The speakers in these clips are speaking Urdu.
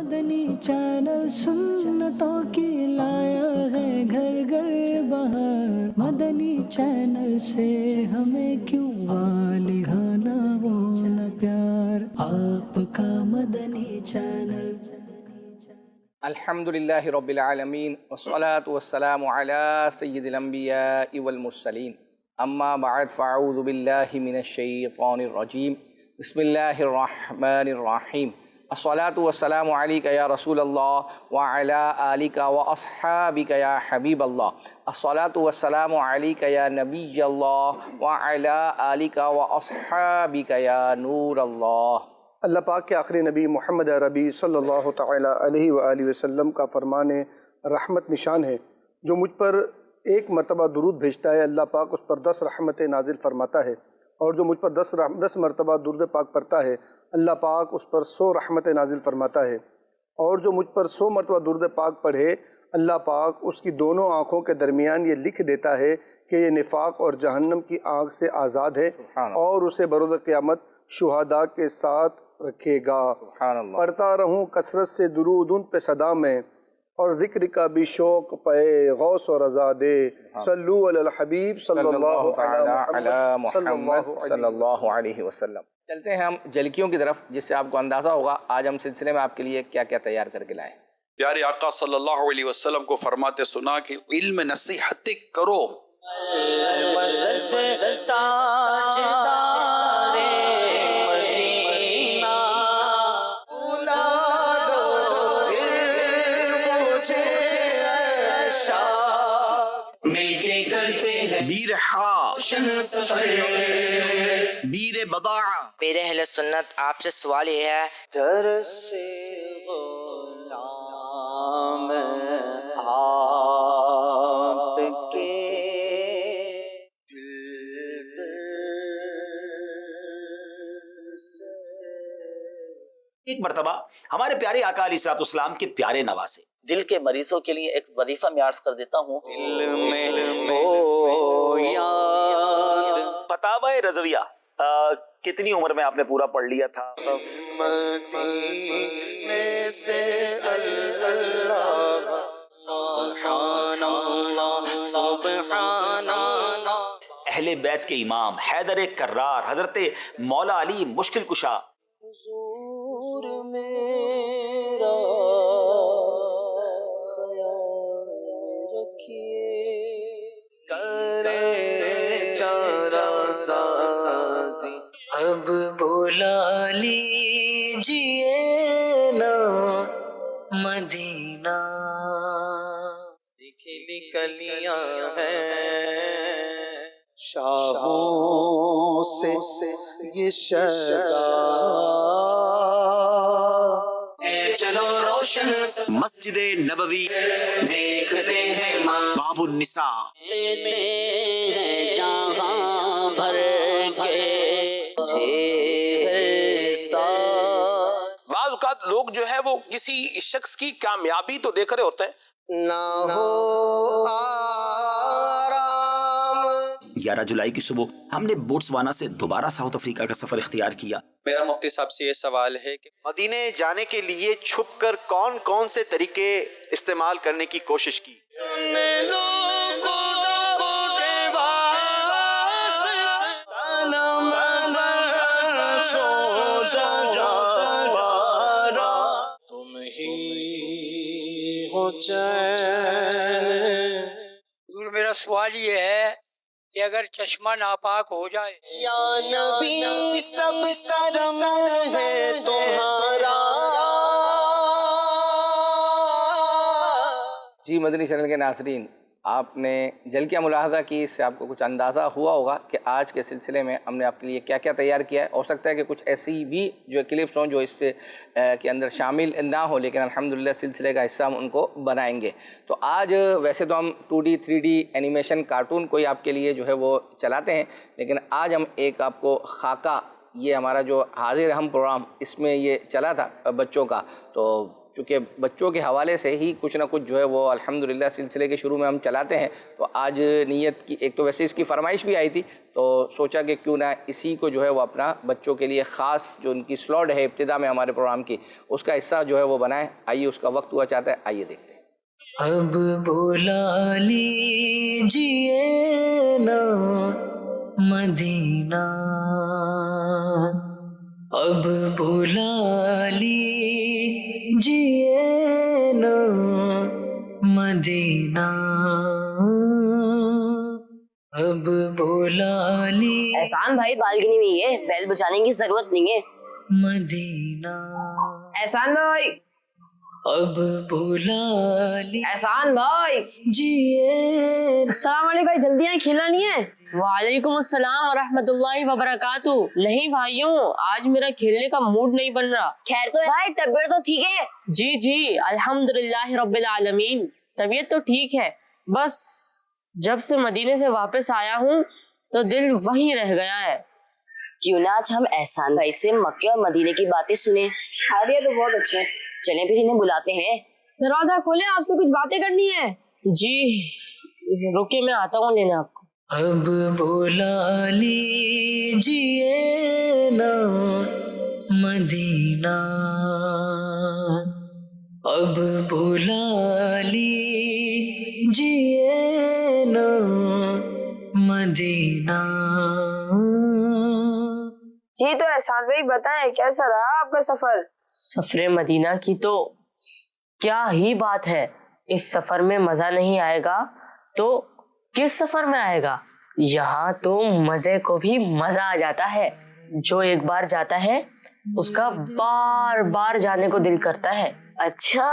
مدنی چینل سنتوں کی لایا ہے گھر گھر بہار، مدنی چینل سے ہمیں کیوں والہانہ وہ نہ پیار، آپ کا مدنی چینل۔ الحمدللہ رب العالمین والصلاة والسلام علی سید الانبیاء والمرسلین، اما بعد فاعوذ باللہ من الشیطان الرجیم، بسم اللہ الرحمن الرحیم، الصلاة والسلام علیک یا رسول اللہ وعلی آلک واصحابک یا حبیب اللہ، الصلاة والسلام علیک یا نبی اللہ وعلی آلک واصحابک یا نور اللہ۔ اللہ پاک کے آخری نبی محمد عربی صلی اللہ تعالیٰ علیہ وآلہ وسلم کا فرمان رحمت نشان ہے، جو مجھ پر ایک مرتبہ درود بھیجتا ہے اللہ پاک اس پر 10 رحمتیں نازل فرماتا ہے، اور جو مجھ پر 10 مرتبہ درود پاک پڑھتا ہے اللہ پاک اس پر 100 رحمتیں نازل فرماتا ہے، اور جو مجھ پر 100 مرتبہ درود پاک پڑھے اللہ پاک اس کی دونوں آنکھوں کے درمیان یہ لکھ دیتا ہے کہ یہ نفاق اور جہنم کی آگ سے آزاد ہے، اور اسے بروز قیامت شہداء کے ساتھ رکھے گا۔ پڑھتا رہوں کثرت سے درود ان پہ صدا میں، اور ذکر کا بھی شوق پہ غوث و رضا دے، صلو علی الحبیب صلی اللہ علی محمد صلی اللہ علیہ وسلم۔ چلتے ہیں ہم جھلکیوں کی طرف، جس سے آپ کو اندازہ ہوگا آج ہم سلسلے میں آپ کے لیے کیا کیا تیار کر کے لائے۔ پیارے آقا صلی اللہ علیہ وسلم کو فرماتے سنا کہ علم نصیحت کرو، بیر بیر بضاعہ۔ پیر اہل سنت آپ سے سوال یہ ہے، درس غلام آپ کے دل سے۔ ایک مرتبہ ہمارے پیارے آقا علیہ الصلوۃ والسلام کے پیارے نواسے دل کے مریضوں کے لیے ایک وظیفہ میں عرض کر دیتا ہوں۔ فتاوی رضویہ کتنی عمر میں آپ نے پورا پڑھ لیا تھا؟ مدینے سے اللہ سبحان اللہ سبحان اللہ۔ اہل بیت کے امام حیدر کرار حضرت مولا علی مشکل کشا، حضور میرا خیال رکھیے، کرے چارہ سازی اب بلا لیجیے نا مدینہ، کھلی کلیاں ہیں شاہوں سے یہ شگا، چلو روشن مسجد نبوی دیکھتے ہیں ماں باب النساء۔ لیتے ہیں جہاں بھر کے بعض اوقات لوگ جو ہے وہ کسی شخص کی کامیابی تو دیکھ رہے ہوتے ہیں، نہ ہو آرام۔ 11 جولائی کی صبح ہم نے بوٹسوانا سے دوبارہ ساؤتھ افریقہ کا سفر اختیار کیا۔ میرا مفتی صاحب سے یہ سوال ہے کہ مدینے جانے کے لیے چھپ کر کون کون سے طریقے استعمال کرنے کی کوشش کی؟ تم ہی ہو چین۔ حضور میرا سوال یہ ہے کہ اگر چشمہ ناپاک ہو جائے، یا نبی سب کرم ہے تمہارا۔ جی مدنی چینل کے ناظرین، آپ نے جھلکیاں ملاحظہ کی، اس سے آپ کو کچھ اندازہ ہوا ہوگا کہ آج کے سلسلے میں ہم نے آپ کے لیے کیا کیا تیار کیا ہے۔ ہو سکتا ہے کہ کچھ ایسی بھی جو کلپس ہوں جو اس سے کے اندر شامل نہ ہو، لیکن الحمدللہ سلسلے کا حصہ ہم ان کو بنائیں گے۔ تو آج ویسے تو ہم 2D 3D اینیمیشن کارٹون کوئی آپ کے لیے جو ہے وہ چلاتے ہیں، لیکن آج ہم ایک آپ کو خاکہ یہ ہمارا جو حاضر ہم پروگرام اس میں یہ چلا تھا بچوں کا، تو چونکہ بچوں کے حوالے سے ہی کچھ نہ کچھ جو ہے وہ الحمدللہ سلسلے کے شروع میں ہم چلاتے ہیں، تو آج نیت کی ایک تو ویسے اس کی فرمائش بھی آئی تھی، تو سوچا کہ کیوں نہ اسی کو جو ہے وہ اپنا بچوں کے لیے خاص جو ان کی سلاٹ ہے ابتدا میں ہمارے پروگرام کی، اس کا حصہ جو ہے وہ بنائیں۔ آئیے اس کا وقت ہوا چاہتا ہے، آئیے دیکھتے ہیں۔ اب بلا لیجیے نا مدینہ، اب بلا لیجیے نا مدینہ، اب بلا لی احسان بھائی بالکنی میں یہ بیل بجانے کی ضرورت نہیں ہے۔ مدینہ، احسان بھائی، اب بلا احسان بھائی، لیجیے السلام علیکم بھائی، جلدی آئیں، کھیلنا نہیں ہے۔ وعلیکم السلام ورحمۃ اللہ وبرکاتہ۔ نہیں بھائیوں، آج میرا کھیلنے کا موڈ نہیں بن رہا۔ خیر تو بھائی، طبیعت تو ٹھیک ہے؟ جی جی الحمدللہ رب العالمین، طبیعت تو ٹھیک ہے، بس جب سے مدینے سے واپس آیا ہوں تو دل وہیں رہ گیا ہے۔ کیوں نہ آج ہم احسان بھائی سے مکے اور مدینے کی باتیں سنیں۔ آئیڈیا تو بہت اچھا ہے، چلیں پھر انہیں بلاتے ہیں۔ دروازہ کھولیں، آپ سے کچھ باتیں کرنی ہے۔ جی رکے، میں آتا ہوں لینے آپ کو۔ اب بلا لیجیے نا مدینہ، اب بلا لیجیے نا مدینہ۔ جی تو احسان بھائی بتائیں، کیسا رہا آپ کا سفر؟ سفر مدینہ کی تو کیا ہی بات ہے، اس سفر میں مزہ نہیں آئے گا تو کس سفر میں آئے گا؟ یہاں تو مزے کو بھی مزہ آ جاتا ہے، جو ایک بار جاتا ہے اس کا بار بار جانے کو دل کرتا ہے۔ اچھا،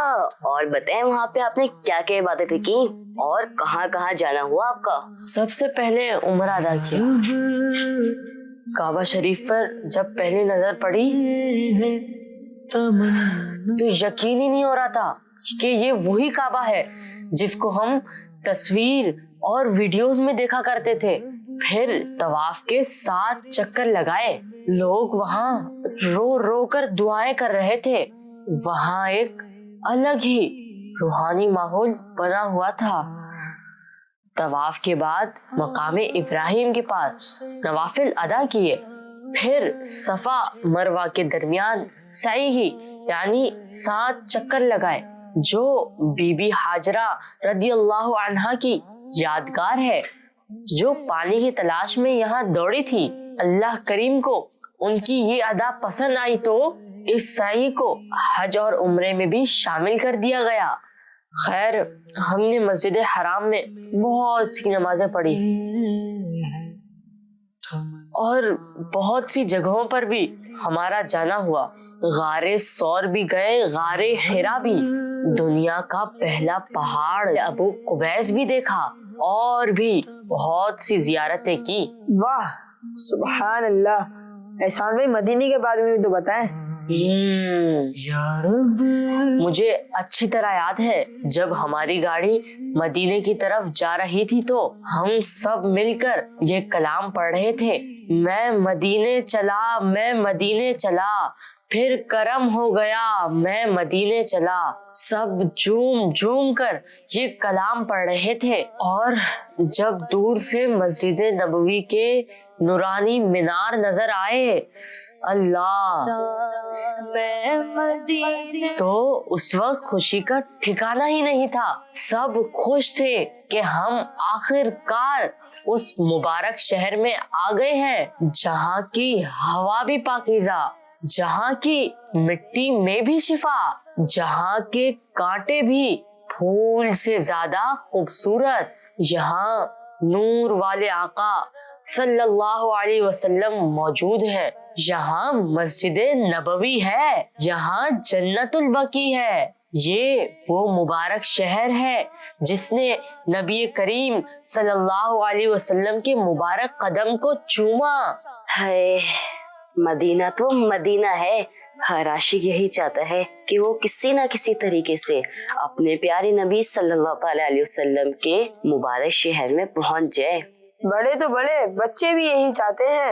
اور بتائیں وہاں پہ آپ نے کیا کیا باتیں کی اور کہاں کہاں جانا ہوا آپ کا؟ سب سے پہلے عمرہ ادا کیا۔ کعبہ شریف پر جب پہلی نظر پڑی تو یقین ہی نہیں ہو رہا تھا کہ یہ وہی کعبہ ہے جس کو ہم تصویر اور ویڈیوز میں دیکھا کرتے تھے۔ پھر طواف کے 7 چکر لگائے، لوگ وہاں رو رو کر دعائیں کر رہے تھے، وہاں ایک الگ ہی روحانی ماحول بنا ہوا تھا۔ طواف کے بعد مقام ابراہیم کے پاس نوافل ادا کیے، پھر صفا مروہ کے درمیان سعی یعنی 7 چکر لگائے، جو بی بی حاجرہ رضی اللہ عنہا کی یادگار ہے، جو پانی کی تلاش میں یہاں دوڑی تھی۔ اللہ کریم کو ان کی یہ ادا پسند آئی تو اس سعی کو حج اور عمرے میں بھی شامل کر دیا گیا۔ خیر، ہم نے مسجد حرام میں بہت سی نمازیں پڑھی اور بہت سی جگہوں پر بھی ہمارا جانا ہوا۔ غار ثور بھی گئے، غار حرا بھی، دنیا کا پہلا پہاڑ ابو قبیس بھی دیکھا، اور بھی بہت سی زیارتیں کی۔ واہ سبحان اللہ۔ احسان بھائی مدینے کے بارے میں بھی تو بتائیں۔ مجھے اچھی طرح یاد ہے، جب ہماری گاڑی مدینے کی طرف جا رہی تھی تو ہم سب مل کر یہ کلام پڑھ رہے تھے، میں مدینے چلا، میں مدینے چلا، پھر کرم ہو گیا، میں مدینے چلا۔ سب جھوم جھوم کر یہ کلام پڑھ رہے تھے، اور جب دور سے مسجد نبوی کے نورانی مینار نظر آئے، اللہ، تو اس وقت خوشی کا ٹھکانہ ہی نہیں تھا۔ سب خوش تھے کہ ہم آخر کار اس مبارک شہر میں آ گئے ہیں، جہاں کی ہوا بھی پاکیزہ، جہاں کی مٹی میں بھی شفا، جہاں کے کانٹے بھی پھول سے زیادہ خوبصورت، یہاں نور والے آقا صلی اللہ علیہ وسلم موجود ہے، یہاں مسجد نبوی ہے، یہاں جنت البقیع ہے۔ یہ وہ مبارک شہر ہے جس نے نبی کریم صلی اللہ علیہ وسلم کے مبارک قدم کو چوما۔ ہے مدینہ تو مدینہ ہے، ہر عاشق یہی چاہتا ہے کہ وہ کسی نہ کسی طریقے سے اپنے پیارے نبی صلی اللہ تعالی علیہ وسلم کے مبارک شہر میں پہنچ جائے۔ بڑے تو بڑے، بچے بھی یہی چاہتے ہیں۔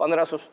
1500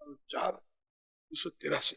1983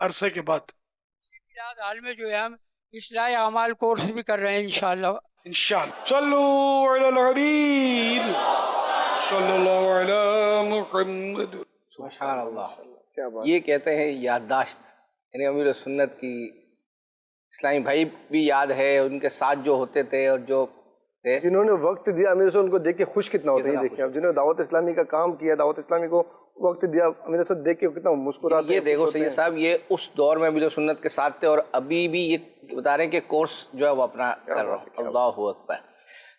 عرصے کے بعد. میلاد حال میں جو ہے ہم اصلاح اعمال کورس بھی کر رہے ہیں انشاءاللہ. انشاءاللہ. صلو علی الحبیب صلی اللہ علی محمد. سبحان اللہ. یہ کہتے ہیں یادداشت، یعنی امیر سنت کی. اسلامی بھائی بھی یاد ہے ان کے ساتھ جو ہوتے تھے اور جو تھے جنہوں نے وقت دیا. امیر صاحب ان کو دیکھ کے خوش کتنا ہوتے ہیں. دیکھیں اب جنہوں نے دعوت اسلامی کا کام کیا، دعوت اسلامی کو وقت دیا، امیر صاحب دیکھ کے کتنا مسکراتے ہیں. یہ دیکھو سید صاحب، یہ اس دور میں امیر سنت کے ساتھ تھے اور ابھی بھی یہ بتا رہے ہیں کہ کورس جو ہے وہ اپنا کر رہا ہوں. اللہ اکبر.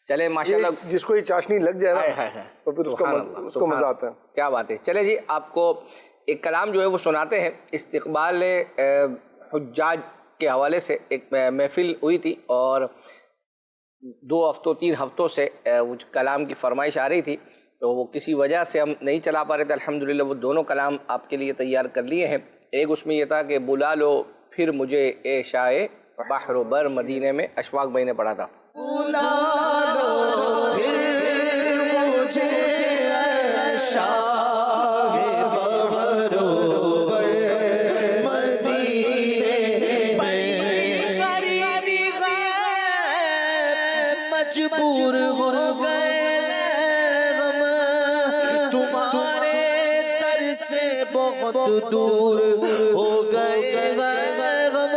چلے ماشاءاللہ، جس کو یہ چاشنی لگ جائے نا تو پھر اس کو مزہ آتا ہے. کیا بات ہے. چلے جی، آپ کو ایک کلام جو ہے وہ سناتے ہیں. استقبال حجاج کے حوالے سے ایک محفل ہوئی تھی اور 2 ہفتوں 3 ہفتوں سے وہ کلام کی فرمائش آ رہی تھی، تو وہ کسی وجہ سے ہم نہیں چلا پا رہے تھے. الحمدللہ وہ دونوں کلام آپ کے لیے تیار کر لیے ہیں. ایک اس میں یہ تھا کہ بلا لو پھر مجھے اے شاہ بحر و بر مدینے میں، اشفاق بھائی نے پڑھا تھا. بلا لو پھر مجھے اے شاہ مجبور ہو گئے ہم تمہارے در سے بہت دور ہو گئے ہم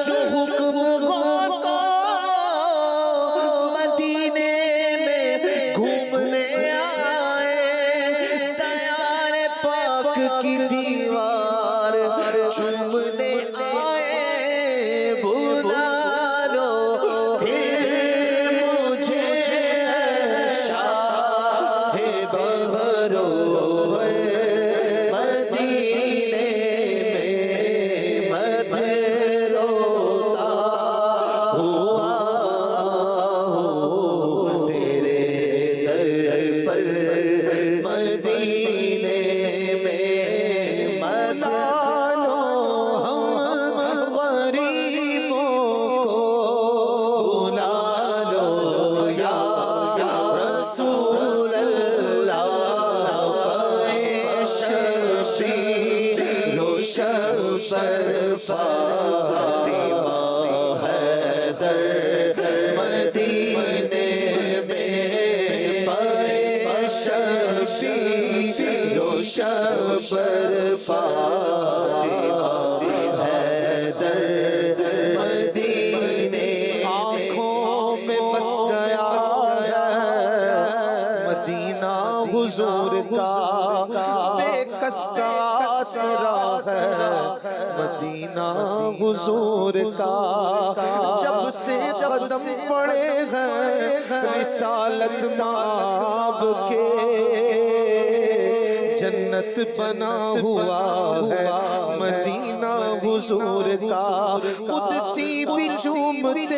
جو حکم کا مدینے میں گھومنے آئے دیار پاک کی دیوار چومنے آئے. بلا لو پھر آنکھوں میں بس گیا مدینہ حضور کا، بے کس کا آسرا ہے مدینہ حضور کا. جب سے قدم پڑے ہیں رسالت مآب کے، جنت بنا ہوا ہے مدینہ حضور کا. قدسی بھی جھومتے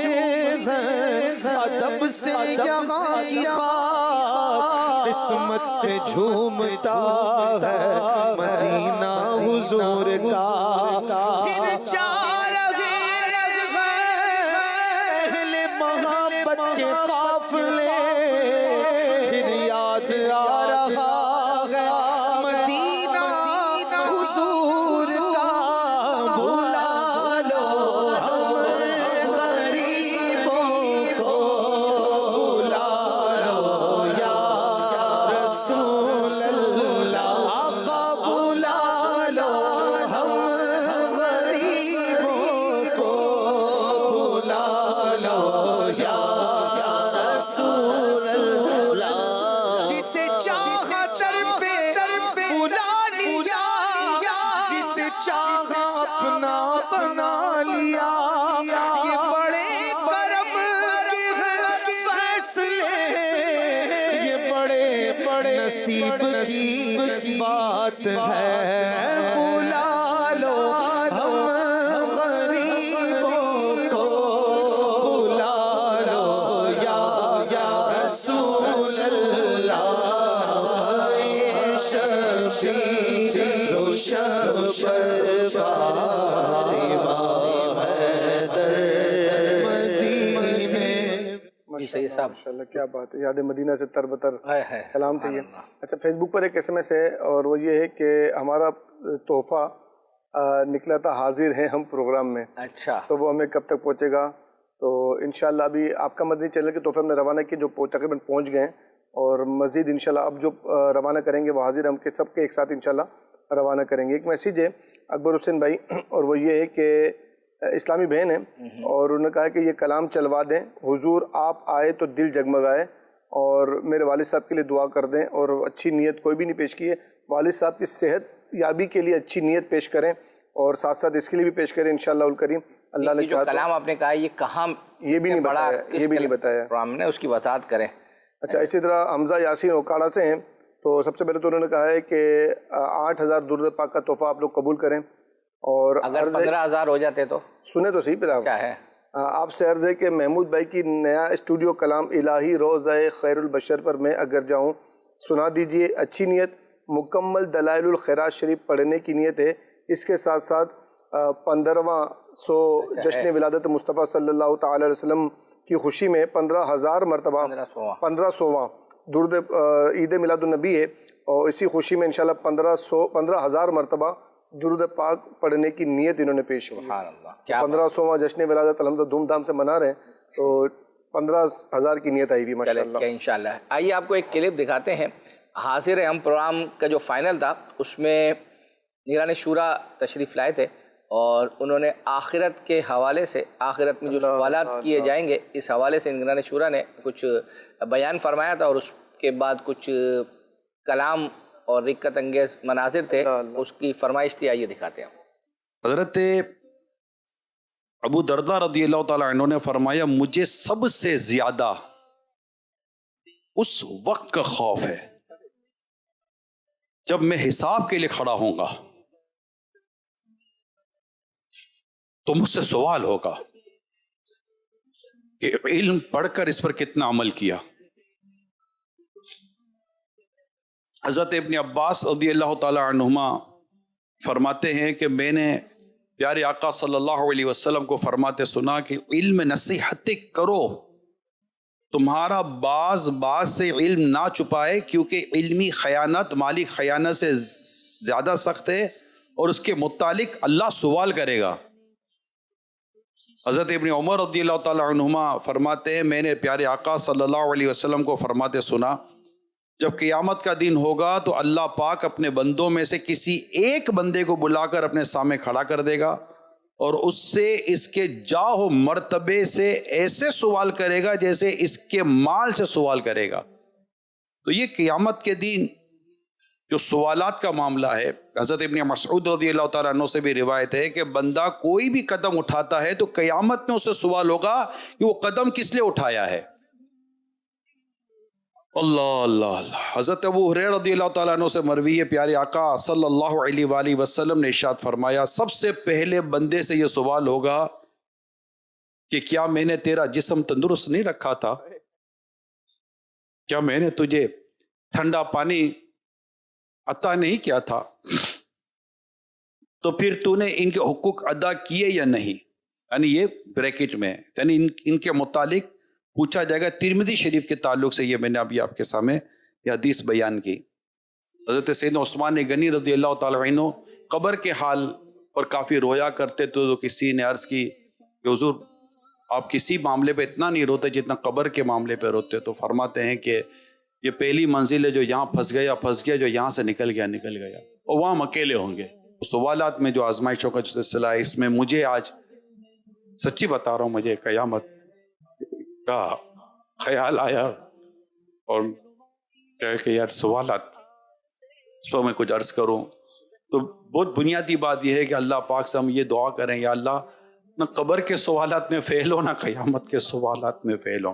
ہیں ادب سے یہاں کی خاک، قسمت پہ جھومتا ہے مدینہ حضور کا. پھر جا رہے اہل محبت کے قافلے، پھر یاد آ رہا بنا لیا. یہ بڑے کرم کے فیصلے، یہ بڑے بڑے نصیب کی بات ہے. بلا لو ہم غریبوں کو، بلا لو یا رسول اللہ. شمشیر روشن ماشاءاللہ کیا بات ہے. یاد مدینہ سے تر بتر کلام تھے یہ. اچھا، فیس بک پر ایک SMS ہے اور وہ یہ ہے کہ ہمارا تحفہ نکلا تھا حاضر ہیں ہم پروگرام میں. اچھا. تو وہ ہمیں کب تک پہنچے گا؟ تو انشاءاللہ ابھی آپ کا مدنی چینل کے تحفے ہم نے روانہ کیے جو تقریباً پہنچ گئے ہیں، اور مزید انشاءاللہ اب جو روانہ کریں گے وہ حاضر ہم کے سب کے ایک ساتھ انشاءاللہ روانہ کریں گے. ایک میسیج ہے اکبر حسین بھائی، اور وہ یہ ہے کہ اسلامی بہن ہیں اور انہوں نے کہا کہ یہ کلام چلوا دیں، حضور آپ آئے تو دل جگمگائے، اور میرے والد صاحب کے لیے دعا کر دیں، اور اچھی نیت کوئی بھی نہیں پیش کی ہے، والد صاحب کی صحت یابی کے لیے اچھی نیت پیش کریں، اور ساتھ ساتھ اس کے لیے بھی پیش کریں انشاءاللہ الکریم. اللہ نے جو کلام آپ نے کہا یہ کہاں، یہ بھی نہیں بتایا، یہ بھی نہیں بتایا پروگرام نے، اس کی وضاحت کریں. اچھا، اسی طرح حمزہ یاسین اوکاڑا سے ہیں. تو سب سے پہلے تو انہوں نے کہا ہے کہ 8,000 درود پاک کا تحفہ آپ لوگ قبول کریں، اور اگر 15,000 ہو جاتے تو سنیں تو صحیح پھر آپ سے عرض ہے کہ محمود بھائی کی نیا اسٹوڈیو کلام الہی روضہ خیر البشر پر میں اگر جاؤں سنا دیجئے. اچھی نیت، مکمل دلائل الخیرات شریف پڑھنے کی نیت ہے. اس کے ساتھ ساتھ 15واں جشن ولادت مصطفیٰ صلی اللہ تعالی علیہ وسلم کی خوشی میں 15,000 مرتبہ 1500واں درود عید میلاد النبی ہے، اور اسی خوشی میں انشاءاللہ 15,000 مرتبہ درود پاک پڑھنے کی نیت انہوں نے پیش کی. 1500واں جشن ولادت الحمدللہ دھوم دھام سے منا رہے ہیں، تو 15,000 کی نیت آئی ہوئی ماشاءاللہ. انشاءاللہ. آئیے آپ کو ایک کلپ دکھاتے ہیں. حاضر ہم پروگرام کا جو فائنل تھا اس میں نگران شورا تشریف لائے تھے، اور انہوں نے آخرت کے حوالے سے، آخرت میں جو سوالات کیے جائیں گے اس حوالے سے نگران شورا نے کچھ بیان فرمایا تھا، اور اس کے بعد کچھ کلام اور رقت انگیز مناظر تھے، اس کی فرمائش تھی. آئیے دکھاتے ہیں. حضرت ابو دردہ رضی اللہ تعالیٰ عنہ نے فرمایا مجھے سب سے زیادہ اس وقت کا خوف ہے جب میں حساب کے لیے کھڑا ہوں گا تو مجھ سے سوال ہوگا کہ علم پڑھ کر اس پر کتنا عمل کیا. حضرت ابن عباس رضی اللہ تعالیٰ عنہما فرماتے ہیں کہ میں نے پیارے آقا صلی اللہ علیہ وسلم کو فرماتے سنا کہ علم نصیحت کرو، تمہارا باز سے علم نہ چھپائے، کیونکہ علمی خیانت مالی خیانت سے زیادہ سخت ہے، اور اس کے متعلق اللہ سوال کرے گا. حضرت ابن عمر رضی اللہ تعالیٰ عنہما فرماتے ہیں میں نے پیارے آقا صلی اللہ علیہ وسلم کو فرماتے سنا جب قیامت کا دن ہوگا تو اللہ پاک اپنے بندوں میں سے کسی ایک بندے کو بلا کر اپنے سامنے کھڑا کر دے گا، اور اس سے اس کے جاہ و مرتبے سے ایسے سوال کرے گا جیسے اس کے مال سے سوال کرے گا. تو یہ قیامت کے دن جو سوالات کا معاملہ ہے، حضرت ابن مسعود رضی اللہ تعالیٰ عنہ سے بھی روایت ہے کہ بندہ کوئی بھی قدم اٹھاتا ہے تو قیامت میں اس سے سوال ہوگا کہ وہ قدم کس لیے اٹھایا ہے. اللہ اللہ اللہ. حضرت ابو ہریرہ رضی اللہ تعالیٰ عنہ سے مروی ہے پیارے آقا صلی اللہ علیہ وآلہ وسلم نے ارشاد فرمایا سب سے پہلے بندے سے یہ سوال ہوگا کہ کیا میں نے تیرا جسم تندرست نہیں رکھا تھا؟ کیا میں نے تجھے ٹھنڈا پانی عطا نہیں کیا تھا؟ تو پھر تو نے ان کے حقوق ادا کیے یا نہیں؟ یعنی یہ بریکٹ میں ہے، یعنی ان کے متعلق پوچھا جائے گا. ترمذی شریف کے تعلق سے یہ میں نے ابھی آپ کے سامنے یہ حدیث بیان کی. حضرت سیدنا عثمان غنی رضی اللہ تعالیٰ عنہ قبر کے حال پر کافی رویا کرتے تو کسی نے عرض کی کہ حضور آپ کسی معاملے پہ اتنا نہیں روتے جتنا قبر کے معاملے پہ روتے. تو فرماتے ہیں کہ یہ پہلی منزل ہے، جو یہاں پھنس گیا، جو یہاں سے نکل گیا، اور وہاں ہم اکیلے ہوں گے. سوالات میں جو آزمائشوں کا جو سلسلہ ہے، اس میں مجھے آج سچی بتا رہا ہوں مجھے قیامت کا خیال آیا، اور کہ یار سوالات اس پر میں کچھ عرض کروں. تو بہت بنیادی بات یہ ہے کہ اللہ پاک سے ہم یہ دعا کریں یا اللہ نہ قبر کے سوالات میں فیل ہو، نہ قیامت کے سوالات میں فیل ہو.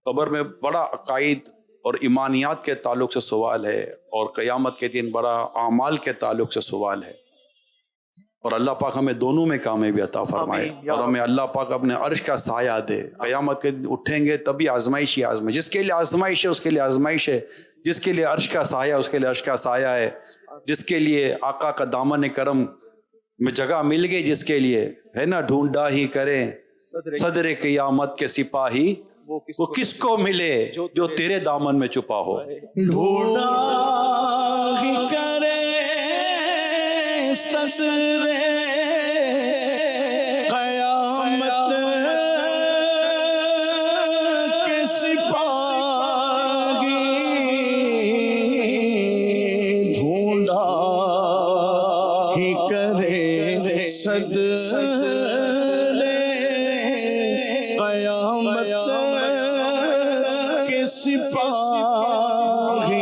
قبر میں بڑا عقائد اور ایمانیات کے تعلق سے سوال ہے، اور قیامت کے دن بڑا اعمال کے تعلق سے سوال ہے. اور اللہ پاک ہمیں دونوں میں کامیابی عطا فرمائے، اور ہمیں اللہ پاک اپنے عرش کا سایہ دے. قیامت کے دن اٹھیں گے تبھی آزمائش ہی آزمائش، جس کے لیے آزمائش ہے اس کے لیے آزمائش ہے، جس کے لیے عرش کا سایہ اس کے لیے عرش کا سایہ ہے، جس کے لیے آقا کا دامن کرم میں جگہ مل گئی، جس کے لیے ہے نا ڈھونڈا ہی کریں صدر قیامت کے سپاہی، وہ کس کو ملے جو تیرے دامن میں چھپا ہو. ڈھونڈا ہی کریں صدر قیامت کے سپاہی ڈھونڈا ہی کرے صدر قیامت کے سپاہی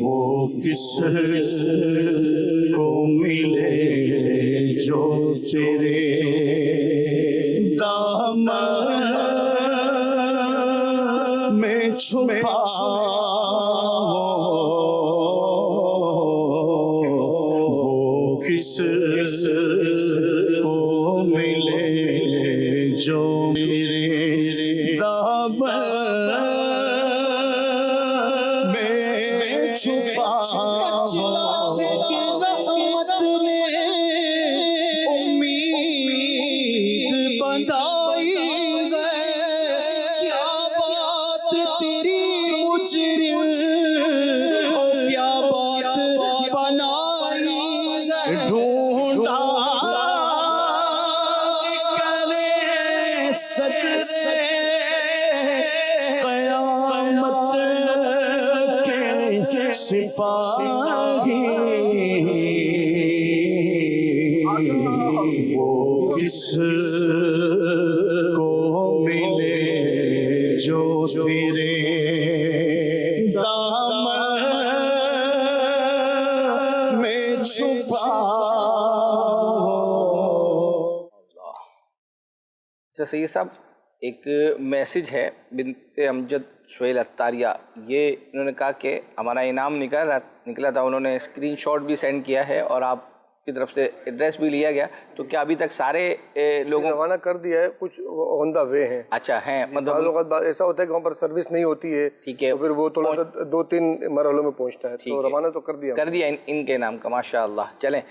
وہ کس کو ملے جو تیرے دامن میں چھپا وہ کس کو ملے جو میرے دامن میں چھپا رحمت نے امید بندائی ہے کیا بات تیری مجرم کیا بات بنائی ڈھونڈا کرے صدر قیامت کے سپاہی وہ کس کو ملے جو تیرے دامن میں چھپا اچھا سید صاحب، ایک میسج ہے بنت امجد سہیل اتاریہ، یہ انہوں نے کہا کہ ہمارا انعام نکلا تھا، انہوں نے اسکرین شاٹ بھی سینڈ کیا ہے اور آپ کی طرف سے ایڈریس بھی لیا گیا، تو کیا ابھی تک سارے لوگوں روانہ کر دیا ہے؟ کچھ آن دا وے ہیں۔ اچھا ہیں، بعض اوقات ایسا ہوتا ہے کہ وہاں پر سروس نہیں ہوتی ہے، ٹھیک ہے، تو پھر وہ تھوڑا سا 2-3 مرحلوں میں پہنچتا ہے، تو روانہ تو کر دیا ان کے نام کا، ماشاء اللہ۔ چلیں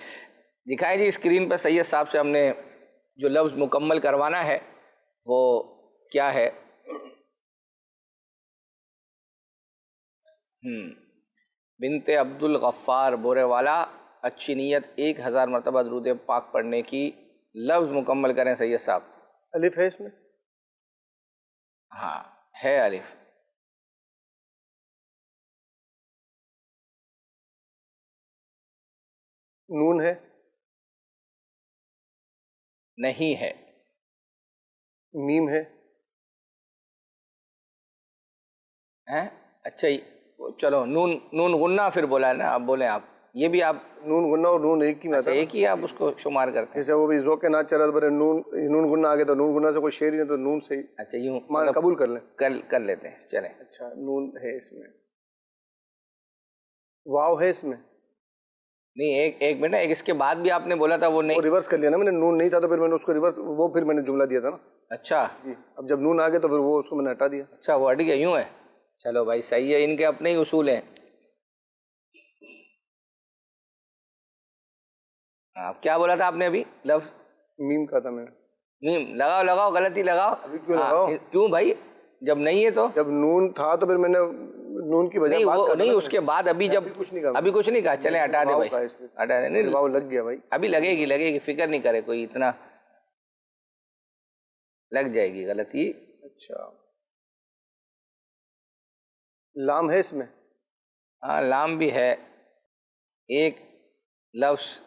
دکھائیں جی اسکرین پر سید صاحب سے ہم نے جو لفظ مکمل کروانا ہے وہ کیا ہے؟ بنت عبد الغفار بورے والا، اچھی نیت 1000 مرتبہ درود پاک پڑھنے کی لفظ مکمل کریں سید صاحب۔ الف ہے اس میں؟ ہاں ہے الف۔ نون ہے؟ نہیں ہے۔ میم ہے؟ اچھا چلو نون غنہ پھر بولا ہے نا، اب بولیں آپ، یہ بھی آپ نون غنہ اور نون ایک ہی میں آتا ہے، ایک ہی آپ اس کو شمار کرتے ہیں؟ جیسے وہ بھی ذوق نہ چرت برے نون غنہ آگے تو نون غنہ سے کوئی شعر ہی نہیں، تو نون سے ہی اچھا یوں قبول کر لیں، کر لیتے ہیں، چلیں۔ اچھا نون ہے اس میں، واو ہے اس میں؟ نہیں، ایک منٹ، ایک اس کے بعد بھی آپ نے بولا تھا وہ نہیں، ریورس کر لیا نا میں نے، نون نہیں تھا تو پھر میں نے اس کو ریورس، وہ پھر میں نے جملہ دیا تھا نا۔ اچھا جی، اب جب نون آ گیا تو پھر وہ اس کو میں نے ہٹا دیا۔ اچھا وہ ہٹ گیا، یوں ہے، چلو بھائی صحیح ہے، ان کے اپنے ہی اصول ہیں۔ کیا بولا تھا آپ نے ابھی لفظ؟ میم کہا تھا میں نے۔ میم لگاؤ، غلطی لگاؤ۔ ابھی کیوں لگاؤ؟ کیوں بھائی، جب نہیں ہے تو؟ جب نون تھا تو پھر میں نے نون کی بجائے نہیں، اس کے بعد ابھی جب ابھی کچھ نہیں کہا، چلیں ہٹا دے بھائی، ہٹا دے، نہیں واو لگ گیا بھائی، ابھی لگے گی، فکر نہیں کرے کوئی، اتنا لگ جائے گی غلطی۔ اچھا لام ہے اس میں؟ ہاں لام بھی ہے، ایک لفظ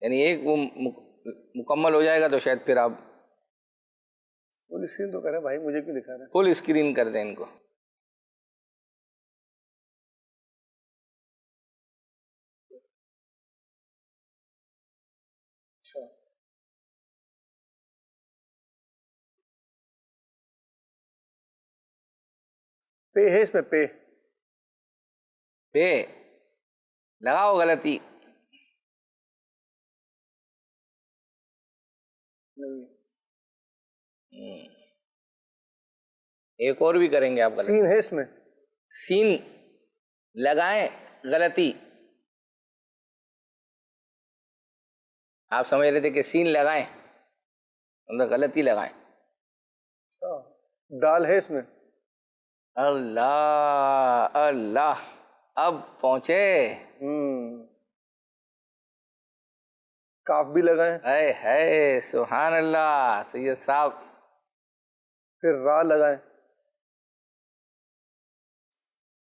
یعنی ایک وہ مکمل ہو جائے گا تو شاید پھر آپ فل اسکرین تو کریں بھائی، مجھے کیوں دکھا رہے ہیں؟ فل اسکرین کر دیں ان کو۔ اچھا پے ہے اس میں؟ پے لگاؤ، غلطی نہیں، ایک اور بھی کریں گے آپ، غلطی۔ سین ہے اس میں؟ سین لگائیں، غلطی۔ آپ سمجھ رہے تھے کہ سین لگائیں، غلطی لگائیں۔ دال ہے اس میں؟ اللہ اللہ اب پہنچے. کاف بھی لگائیں. اے ہے سبحان اللہ سید صاحب. پھر را لگائیں.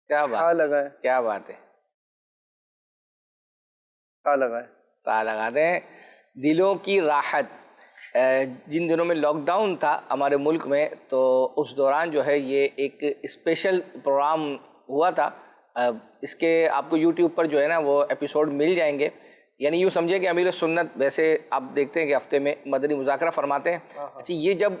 کیا بات لگائیں. کیا بات ہے. تا لگائیں. تا لگا دیں. دلوں کی راحت. جن دنوں میں لاک ڈاؤن تھا ہمارے ملک میں تو اس دوران جو ہے یہ ایک اسپیشل پروگرام ہوا تھا. اس کے آپ کو یوٹیوب پر جو ہے نا وہ ایپیسوڈ مل جائیں گے. یعنی یوں سمجھے کہ امیر سنت ویسے آپ دیکھتے ہیں کہ ہفتے میں مدنی مذاکرہ فرماتے ہیں. اچھا یہ جب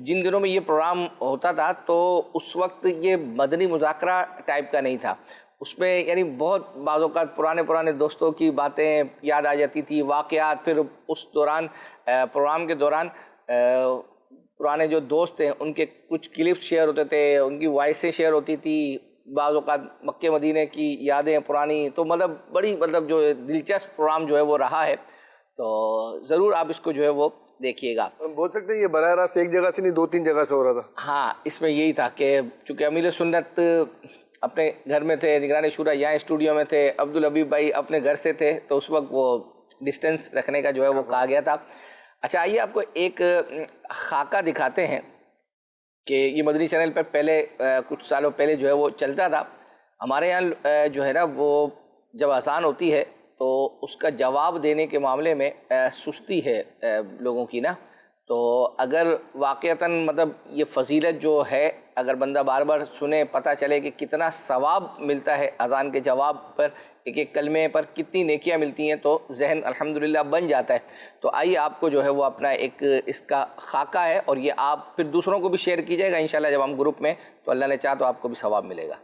جن دنوں میں یہ پروگرام ہوتا تھا تو اس وقت یہ مدنی مذاکرہ ٹائپ کا نہیں تھا. اس میں یعنی بہت بعض اوقات پرانے دوستوں کی باتیں یاد آ جاتی تھی, واقعات. پھر اس دوران پروگرام کے دوران پرانے جو دوست ہیں ان کے کچھ کلپس شیئر ہوتے تھے, ان کی وائسیں شیئر ہوتی تھی, بعض اوقات مکے مدینے کی یادیں پرانی. تو بڑی جو دلچسپ پروگرام جو ہے وہ رہا ہے. تو ضرور آپ اس کو جو ہے وہ دیکھیے گا. ہم بول سکتے ہیں یہ براہ راست ایک جگہ سے نہیں 2-3 جگہ سے ہو رہا تھا. ہاں اس میں یہی تھا کہ چونکہ امیر سنت اپنے گھر میں تھے, نگران شورا یہاں اسٹوڈیو میں تھے, عبدالحبیب بھائی اپنے گھر سے تھے, تو اس وقت وہ ڈسٹینس رکھنے کا جو ہے وہ کہا گیا تھا. اچھا آئیے آپ کو ایک خاکہ دکھاتے ہیں کہ یہ مدنی چینل پر پہلے کچھ سالوں پہلے جو ہے وہ چلتا تھا. ہمارے یہاں جو ہے نا وہ جب اذان ہوتی ہے تو اس کا جواب دینے کے معاملے میں سستی ہے لوگوں کی نا. تو اگر واقعتاً یہ فضیلت جو ہے اگر بندہ بار بار سنے, پتہ چلے کہ کتنا ثواب ملتا ہے اذان کے جواب پر, ایک ایک کلمے پر کتنی نیکیاں ملتی ہیں, تو ذہن الحمدللہ بن جاتا ہے. تو آئیے آپ کو جو ہے وہ اپنا ایک اس کا خاکہ ہے, اور یہ آپ پھر دوسروں کو بھی شیئر کیجیے گا انشاءاللہ جب ہم گروپ میں, تو اللہ نے چاہا تو آپ کو بھی ثواب ملے گا.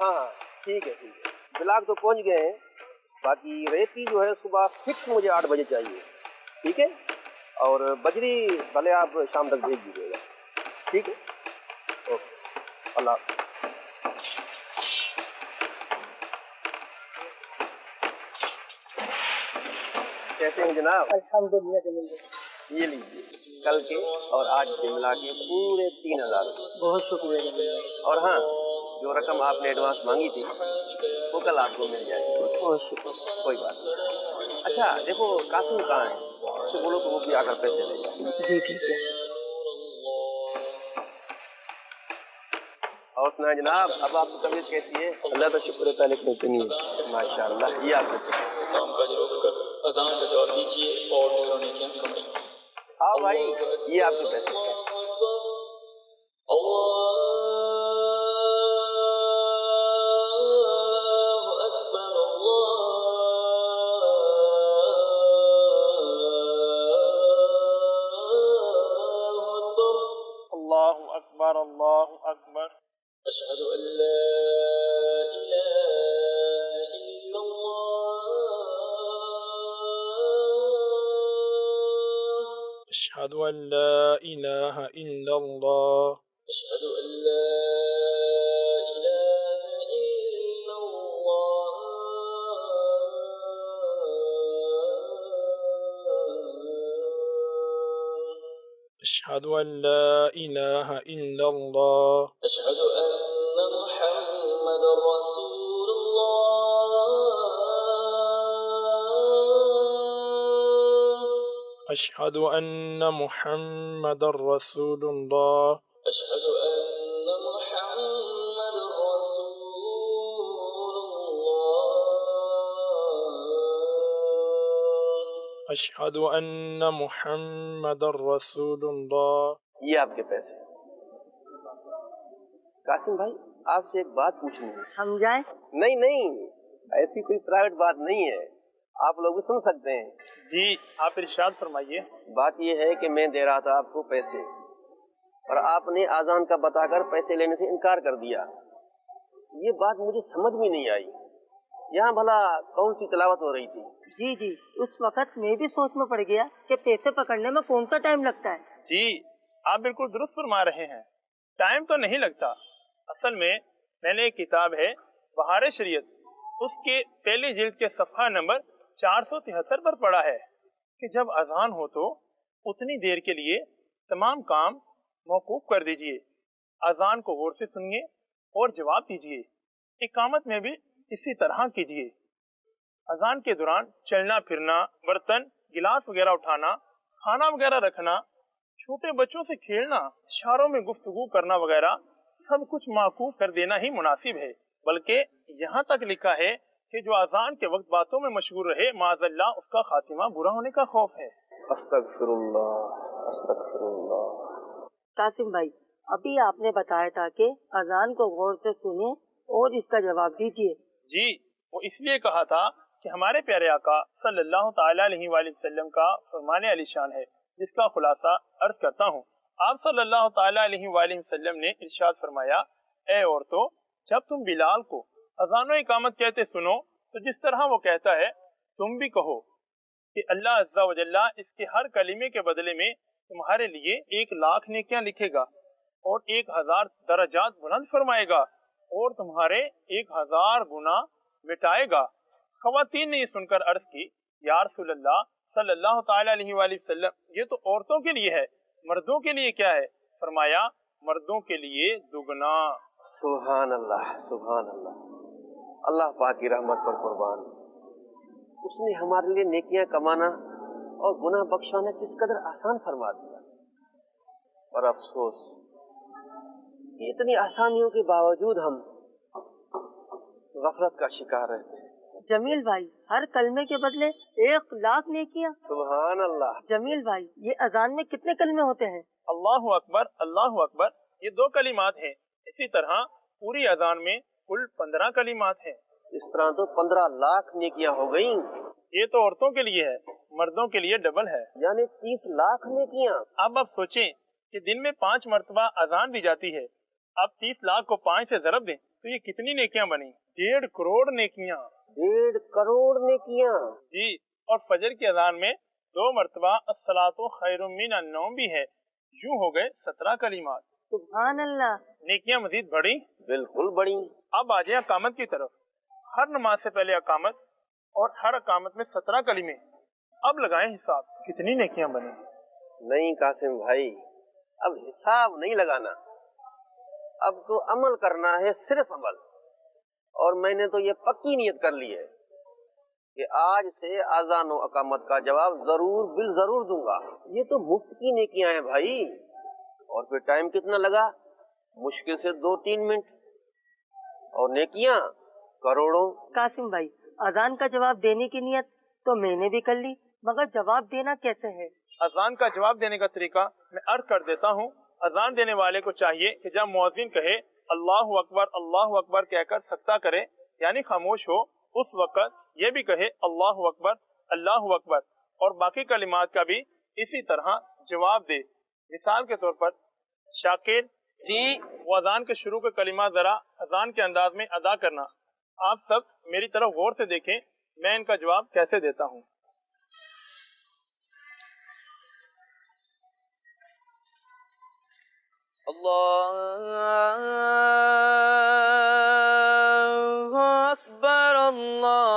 ہاں ٹھیک ہے بلاک تو پہنچ گئے ہیں. باقی ریتی جو ہے صبح فکس مجھے 8 بجے چاہیے, ٹھیک ہے. اور بجری بھلے آپ شام تک بھیج دیجیے گا, ٹھیک ہے. اوکے اللہ حافظ. کیسے ہیں جناب؟ الحمدللہ. یہ لیجیے کل کے اور آج کے ملا کے پورے 3000. بہت شکریہ. اور ہاں جو رقم آپ نے ایڈوانس مانگی تھی وہ کل آپ کو مل جائے گی. بہت شکریہ. کوئی بات نہیں. اچھا دیکھو قاسم کہاں ہے, اس سے بولو تو وہ بھی آ کر پیسے لے جائے. جی ٹھیک ہے. اور سنا جناب, اب آپ کی طبیعت کیسی ہے؟ اللہ کا شکر ہے پہلے کچھ نہیں ہے. ماشاء اللہ. یہ آپ کام کاج روک کر اذان کا جواب دیجیے اور نورانی کیا کمائی. ہاں بھائی یہ آپ کے پیسے. اللہ اکبر. اشہد ان لا الہ الا اللہ. اشہد ان لا الہ الا اللہ. اشہد ان لا الہ الا اللہ. اشہد ان لا الہ الا اللہ. اشہد ان محمد رسول اللہ. اشہد ان محمد رسول اللہ. اشہد ان محمد رسول اللہ. اشہد ان محمد رسول اللہ. یہ آپ کے پیسے. قاسم بھائی آپ سے ایک بات پوچھنی ہے. ہم جائیں؟ نہیں ایسی کوئی پرائیویٹ بات نہیں ہے, آپ لوگ بھی سن سکتے ہیں. جی آپ ارشاد فرمائیے. بات یہ ہے کہ میں دے رہا تھا آپ کو پیسے اور آپ نے آذان کا بتا کر پیسے لینے سے انکار کر دیا. یہ بات مجھے سمجھ میں نہیں آئی. یہاں بھلا کون سی تلاوت ہو رہی تھی؟ جی اس وقت میں بھی سوچ میں پڑ گیا کہ پیسے پکڑنے میں کون سا ٹائم لگتا ہے. جی آپ بالکل درست فرما رہے ہیں, ٹائم تو نہیں لگتا. اصل میں نے ایک کتاب ہے بہار شریعت, اس کے پہلی جلد کے صفحہ نمبر 473 پر پڑا ہے کہ جب اذان ہو تو اتنی دیر کے لیے تمام کام موقوف کر دیجئے، اذان کو غور سے سنیے اور جواب دیجئے۔ اقامت میں بھی اسی طرح کیجئے۔ اذان کے دوران چلنا پھرنا، برتن گلاس وغیرہ اٹھانا، کھانا وغیرہ رکھنا، چھوٹے بچوں سے کھیلنا، اشاروں میں گفتگو کرنا وغیرہ سب کچھ موقوف کر دینا ہی مناسب ہے، بلکہ یہاں تک لکھا ہے کہ جو اذان کے وقت باتوں میں مشغول رہے معاذ اللہ اس کا خاتمہ برا ہونے کا خوف ہے۔ استغفر اللہ استغفر اللہ۔ قاسم بھائی، ابھی آپ نے بتایا تھا کہ اذان کو غور سے سنیں اور اس کا جواب دیجیے۔ جی، وہ اس لیے کہا تھا کہ ہمارے پیارے آقا صلی اللہ تعالی علیہ وآلہ وسلم کا فرمان علی شان ہے، جس کا خلاصہ عرض کرتا ہوں۔ آپ صلی اللہ تعالی علیہ وآلہ وسلم نے ارشاد فرمایا، اے عورتوں، جب تم بلال کو اذان و اقامت کہتے سنو تو جس طرح وہ کہتا ہے تم بھی کہو کہ اللہ عز و جل اس کے ہر کلمے کے بدلے میں تمہارے لیے 1,00,000 نیکیاں لکھے گا اور 1,000 درجات بلند فرمائے گا اور تمہارے 1,000 گناہ مٹائے گا۔ خواتین نے یہ سن کر عرض کی، یا رسول اللہ صلی اللہ تعالی علیہ وآلہ وسلم، یہ تو عورتوں کے لیے ہے، مردوں کے لیے کیا ہے؟ فرمایا، مردوں کے لیے دگنا۔ سبحان اللہ سبحان اللہ، اللہ پاک کی رحمت پر قربان، اس نے ہمارے لیے نیکیاں کمانا اور گناہ بخشانا کس قدر آسان فرما دیا، اور افسوس کہ اتنی آسانیوں کے باوجود ہم غفلت کا شکار رہتے ہیں۔ جمیل بھائی، ہر کلمے کے بدلے 1,00,000 نیکیاں؟ سبحان اللہ۔ جمیل بھائی، یہ اذان میں کتنے کلمے ہوتے ہیں؟ اللہ اکبر اللہ اکبر، یہ 2 کلمات ہیں۔ اسی طرح پوری اذان میں کل 15 کلمات ہیں۔ اس طرح تو 15,00,000 نیکیاں ہو گئیں۔ یہ تو عورتوں کے لیے ہے، مردوں کے لیے ڈبل ہے، یعنی 30,00,000 نیکیاں۔ اب آپ سوچیں کہ دن میں 5 مرتبہ اذان دی جاتی ہے، اب 30,00,000 کو 5 سے ضرب دیں تو یہ کتنی نیکیاں بنی؟ 1.5 کروڑ نیکیاں۔ 1.5 کروڑ نیکیاں۔ جی، اور فجر کی اذان میں 2 مرتبہ الصلاۃ خیر من النوم بھی ہے، یوں ہو گئے 17 کلمات۔ سبحان اللہ۔ نیکیاں مزید بڑھی؟ بالکل بڑھی۔ اب آ جائیں اقامت کی طرف۔ ہر نماز سے پہلے اقامت اور ہر اقامت میں 17 کلمے، اب لگائیں حساب کتنی نیکیاں بنی؟ نہیں قاسم بھائی، اب حساب نہیں لگانا، اب تو عمل کرنا ہے، صرف عمل۔ اور میں نے تو یہ پکی نیت کر لی ہے کہ آج سے اذان و اقامت کا جواب ضرور بالضرور دوں گا۔ یہ تو مفت کی نیکیاں ہیں بھائی، اور پھر ٹائم کتنا لگا؟ مشکل سے 2-3 منٹ، اور نیکیاں کروڑوں۔ قاسم بھائی، اذان کا جواب دینے کی نیت تو میں نے بھی کر لی، مگر جواب دینا کیسے ہے؟ اذان کا جواب دینے کا طریقہ میں عرض کر دیتا ہوں۔ اذان دینے والے کو چاہیے کہ جب مؤذن کہے اللہ اکبر کہہ کر سکتہ کرے، یعنی خاموش ہو، اس وقت یہ بھی کہے اللہ اکبر، اور باقی کلمات کا بھی اسی طرح جواب دے۔ مثال کے طور پر شاکر جی، وہ اذان کے شروع کے کلمات ذرا اذان کے انداز میں ادا کرنا۔ آپ سب میری طرف غور سے دیکھیں، میں ان کا جواب کیسے دیتا ہوں۔ اللہ اکبر اللہ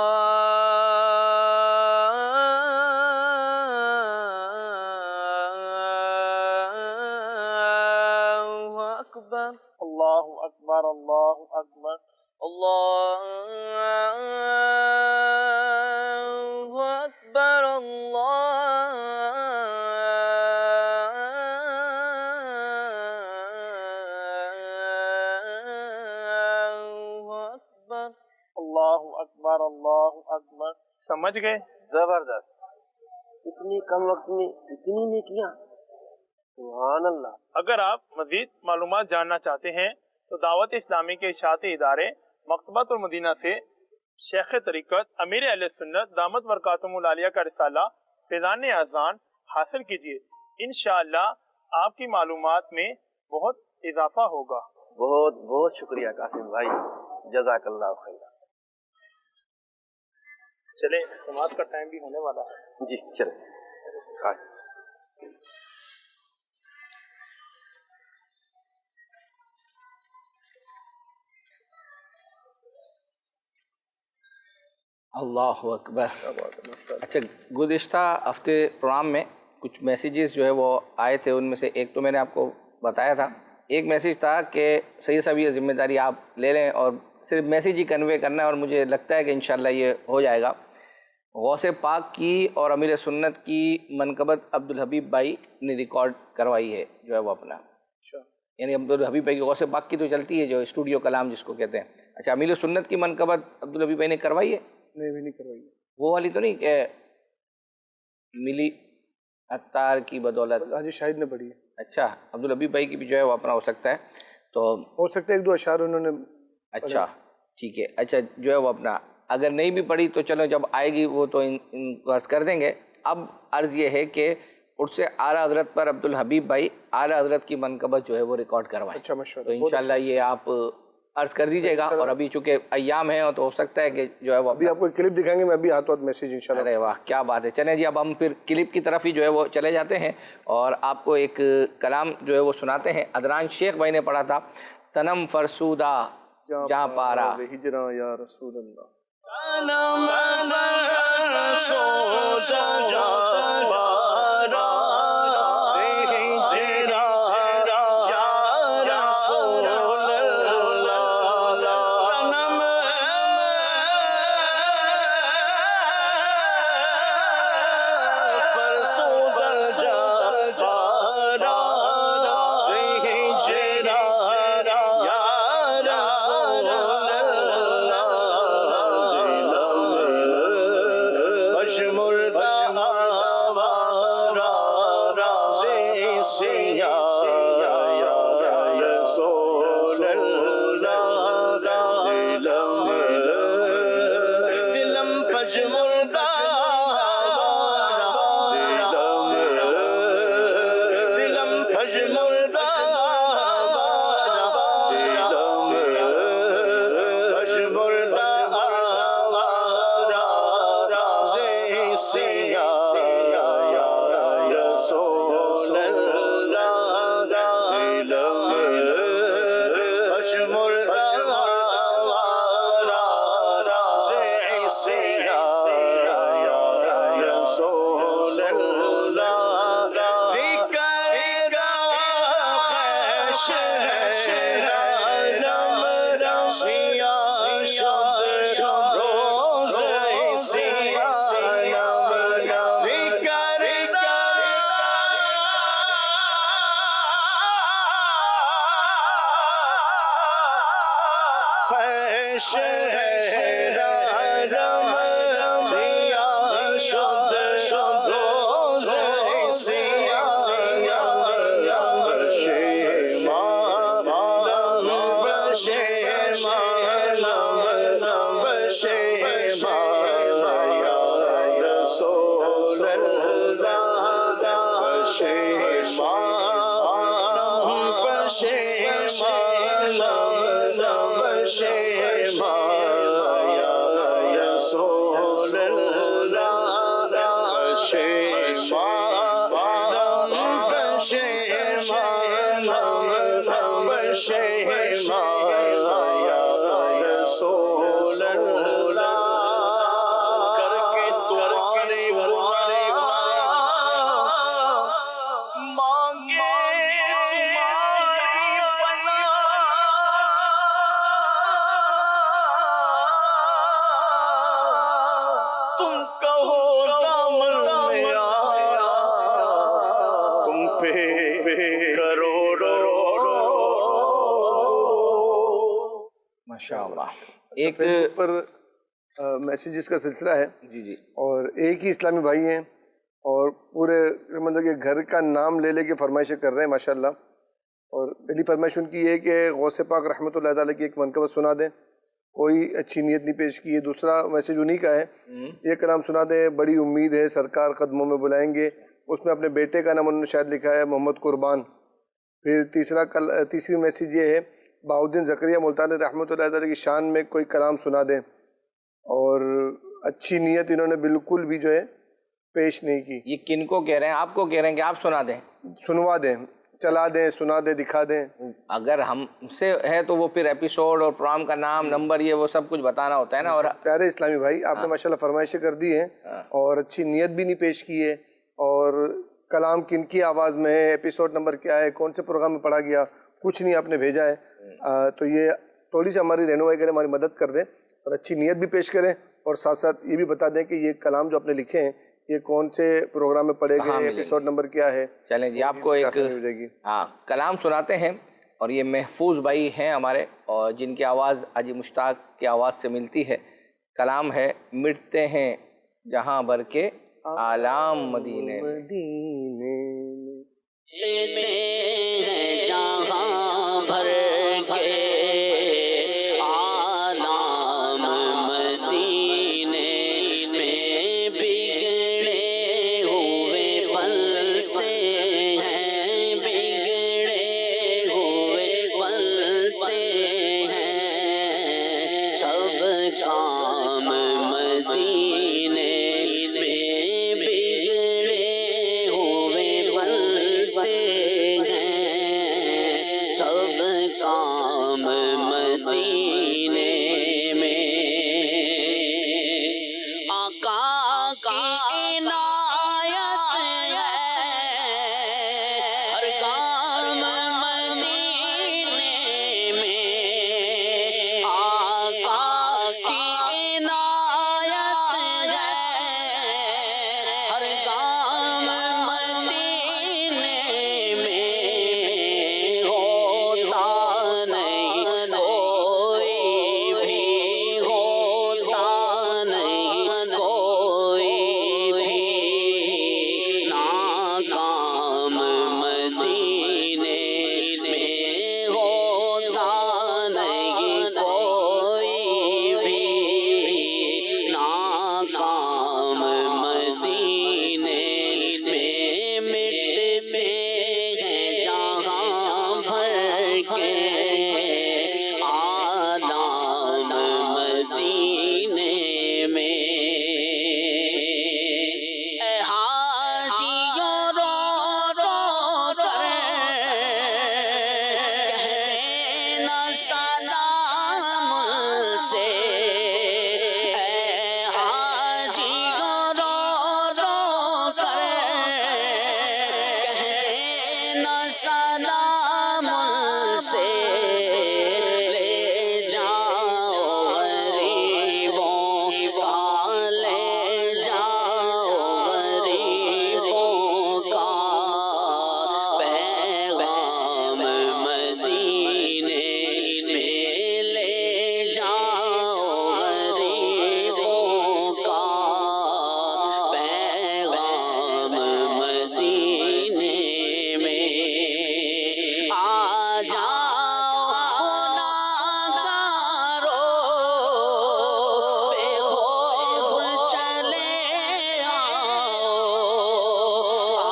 اکبر اللہ اکبر اللہ اکبر اللہ اکبر اللہ اکبر۔ سمجھ گئے؟ زبردست، اتنی کم وقت میں اتنی نیکیاں، سبحان اللہ۔ اگر آپ مزید معلومات جاننا چاہتے ہیں تو دعوت اسلامی کے اشاعتی ادارے مکتبۃ المدینہ سے شیخ طریقت امیر اہل سنت دامت برکاتہم العالیہ کا رسالہ فیضان اذان حاصل کیجیے، انشاءاللہ آپ کی معلومات میں بہت اضافہ ہوگا۔ بہت بہت شکریہ قاسم بھائی، جزاک اللہ خیر۔ چلیں، نماز کا ٹائم بھی ہونے والا ہے۔ جی چلیں۔ اللہ اکبر. اچھا, گزشتہ ہفتے پروگرام میں کچھ میسیجز جو ہے وہ آئے تھے, ان میں سے ایک تو میں نے آپ کو بتایا تھا. ایک میسیج تھا کہ سید صاحب یہ ذمہ داری آپ لے لیں اور صرف میسیج ہی کنوے کرنا ہے, اور مجھے لگتا ہے کہ انشاءاللہ یہ ہو جائے گا. غوث پاک کی اور امیر سنت کی منقبت عبدالحبیب بھائی نے ریکارڈ کروائی ہے جو ہے وہ اپنا. یعنی عبدالحبیب بھائی کی غوث پاک کی تو چلتی ہے جو اسٹوڈیو کلام جس کو کہتے ہیں. اچھا, امیر سنت کی منقبت عبدالحبیب بھائی نے کروائی ہے؟ نہیں, بھی نہیں کروائی. وہ والی تو نہیں کہ ملی عطار کی بدولت؟ حاجی شاہد نے پڑھی ہے. اچھا, عبدالحبیب بھائی کی بھی جو ہے وہ اپنا ہو سکتا ہے, تو ہو سکتا ہے ایک دو اشعار انہوں نے. اچھا ٹھیک ہے. اچھا جو ہے وہ اپنا, اگر نہیں بھی پڑھی تو چلو جب آئے گی وہ تو ان کو عرض کر دیں گے. اب عرض یہ ہے کہ اس سے اعلیٰ حضرت پر عبدالحبیب بھائی اعلیٰ حضرت کی منقبت جو ہے وہ ریکارڈ کروائیں. اچھا ماشاءاللہ, تو انشاءاللہ یہ آپ عرض کر دیجیے گا. اور ابھی چونکہ ایام ہیں تو ہو سکتا ہے کہ جو ہے وہ ابھی آپ کو کلپ دکھائیں گے, میں ابھی ہاتھ میسیج انشاءاللہ. ارے واہ کیا بات ہے. چلیں جی, اب ہم پھر کلپ کی طرف ہی جو ہے وہ چلے جاتے ہیں اور آپ کو ایک کلام جو ہے وہ سناتے ہیں. ادران شیخ بھائی نے پڑھا تھا, تنم فرسودہ جہاں پارا. ہجراں یا رسول اللہ. ایک پر میسیجز کا سلسلہ ہے جی جی, اور ایک ہی اسلامی بھائی ہیں اور پورے مطلب کہ گھر کا نام لے لے کے فرمائشیں کر رہے ہیں ماشاءاللہ. اور پہلی فرمائش ان کی یہ ہے کہ غوث پاک رحمۃ اللہ تعالیٰ کی ایک منقبت سنا دیں. کوئی اچھی نیت نہیں پیش کی ہے. دوسرا میسیج انہی کا ہے, یہ کلام سنا دیں, بڑی امید ہے سرکار قدموں میں بلائیں گے. اس میں اپنے بیٹے کا نام انہوں نے شاید لکھا ہے, محمد قربان. پھر تیسری میسیج یہ ہے, بہاؤالدین زکریا ملتانی رحمۃ اللہ تعالیٰ کی شان میں کوئی کلام سنا دیں. اور اچھی نیت انہوں نے بالکل بھی جو ہے پیش نہیں کی. یہ کن کو کہہ رہے ہیں؟ آپ کو کہہ رہے ہیں کہ آپ سنا دیں؟ سنوا دیں. چلا دیں, سنا دیں, دکھا دیں. اگر ہم سے ہے تو وہ پھر ایپیسوڈ اور پروگرام کا نام, نمبر, یہ وہ سب کچھ بتانا ہوتا ہے نا. اور پیارے اسلامی بھائی, آپ نے ماشاءاللہ فرمائشیں کر دی ہیں اور اچھی نیت بھی نہیں پیش کی ہے, اور کلام کن کی آواز میں ہے, ایپیسوڈ نمبر کیا ہے, کون سے پروگرام میں پڑھا گیا, کچھ نہیں آپ نے بھیجا ہے. تو یہ تھوڑی سی ہماری رہنمائی کریں, ہماری مدد کر دیں اور اچھی نیت بھی پیش کریں, اور ساتھ ساتھ یہ بھی بتا دیں کہ یہ کلام جو آپ نے لکھے ہیں یہ کون سے پروگرام میں پڑھے گئے, ایپیسوڈ نمبر کیا ہے. چلیں جی, آپ کو ایک کلام سناتے ہیں, اور یہ محفوظ بھائی ہیں ہمارے, اور جن کی آواز حاجی مشتاق کی آواز سے ملتی ہے. کلام ہے مٹتے ہیں جہاں بھر کے آلام مدینے میں. جہاں بھر کے عالم مدینے میں بگڑے ہوئے پلتے ہیں, بگڑے ہوئے پلتے ہیں. سب کام مدینے میں بگڑے ہوئے پلتے ہیں. سب کام مدینے میں. آقا کی عنایت ہے ہر کام مدینے میں. آقا کی عنایت ہے ہر کام مدینے میں. ہوتا نہیں کوئی بھی, ہوتا نہیں کوئی بھی ناکام مدینے میں. ہوتا نہیں کوئی بھی ناکام مدینے میں. مٹتے ہیں جہاں بھر کے آلام مدینے میں. اے حاجیوں رو رو کر کہہ دینا سلام سے. اے حاجیوں رو رو کر کہہ دینا سلام سے. لے جاؤ غریبوں کا, لے جاؤ غریبوں کا پیغام مدینے میں. لے جاؤ غریبوں کا پیغام مدینے میں. آ جاؤ گناہگارو بے خوف چلے آؤ. آ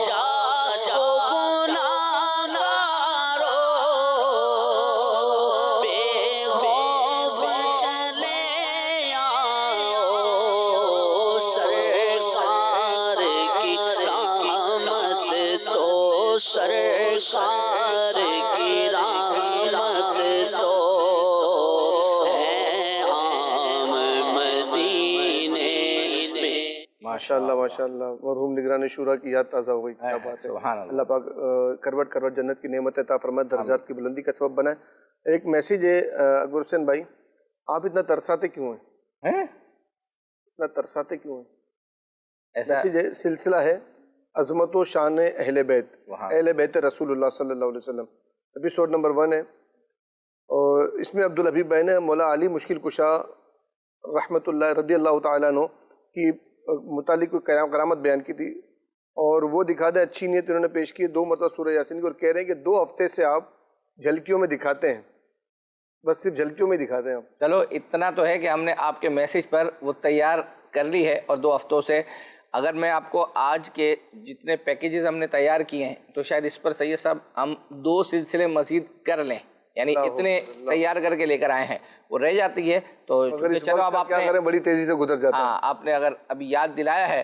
جاؤ گناہگارو بے خوف چلے آؤ. سرکار کی رحمت تو, سرکار کی رحمت تو ہے عام مدینے میں. ماشاءاللہ ماشاءاللہ, مرحوم نگران شورا کی یاد تازہ ہو گئی. کیا بات ہے. اللہ پاک کروٹ کروٹ جنت کی نعمت عطا فرمائے, درجات کی بلندی کا سبب بنائے. ایک میسیج ہے اکبر حسین بھائی, آپ اتنا ترساتے کیوں ہیں؟ اتنا ترساتے کیوں ہیں؟ میسیج ہے, سلسلہ ہے عظمت و شان اہل بیت, اہل بیت رسول اللہ صلی اللہ علیہ وسلم, ایپیسوڈ نمبر 1 ہے. اور اس میں عبدالحبیب بھائی نے مولا علی مشکل کشا رحمۃ اللہ رضی اللہ تعالیٰ عنہ کی متعلق کوئی کرامت بیان کی تھی, اور وہ دکھا دیں اچھی نیت انہوں نے پیش کی 2 مرتبہ سورہ یاسین کی, اور کہہ رہے ہیں کہ 2 ہفتے سے آپ جھلکیوں میں دکھاتے ہیں, بس صرف جھلکیوں میں دکھاتے ہیں آپ. چلو اتنا تو ہے کہ ہم نے آپ کے میسیج پر وہ تیار کر لی ہے, اور 2 ہفتوں سے اگر میں آپ کو آج کے جتنے پیکیجز ہم نے تیار کیے ہیں تو شاید اس پر سید صاحب ہم 2 سلسلے مزید کر لیں, یعنی اتنے تیار کر کے لے کر آئے ہیں, وہ رہ جاتی ہے تو چلو اب آپ نے بڑی تیزی سے گزر جاتا ہے. ہاں, آپ نے اگر ابھی یاد دلایا ہے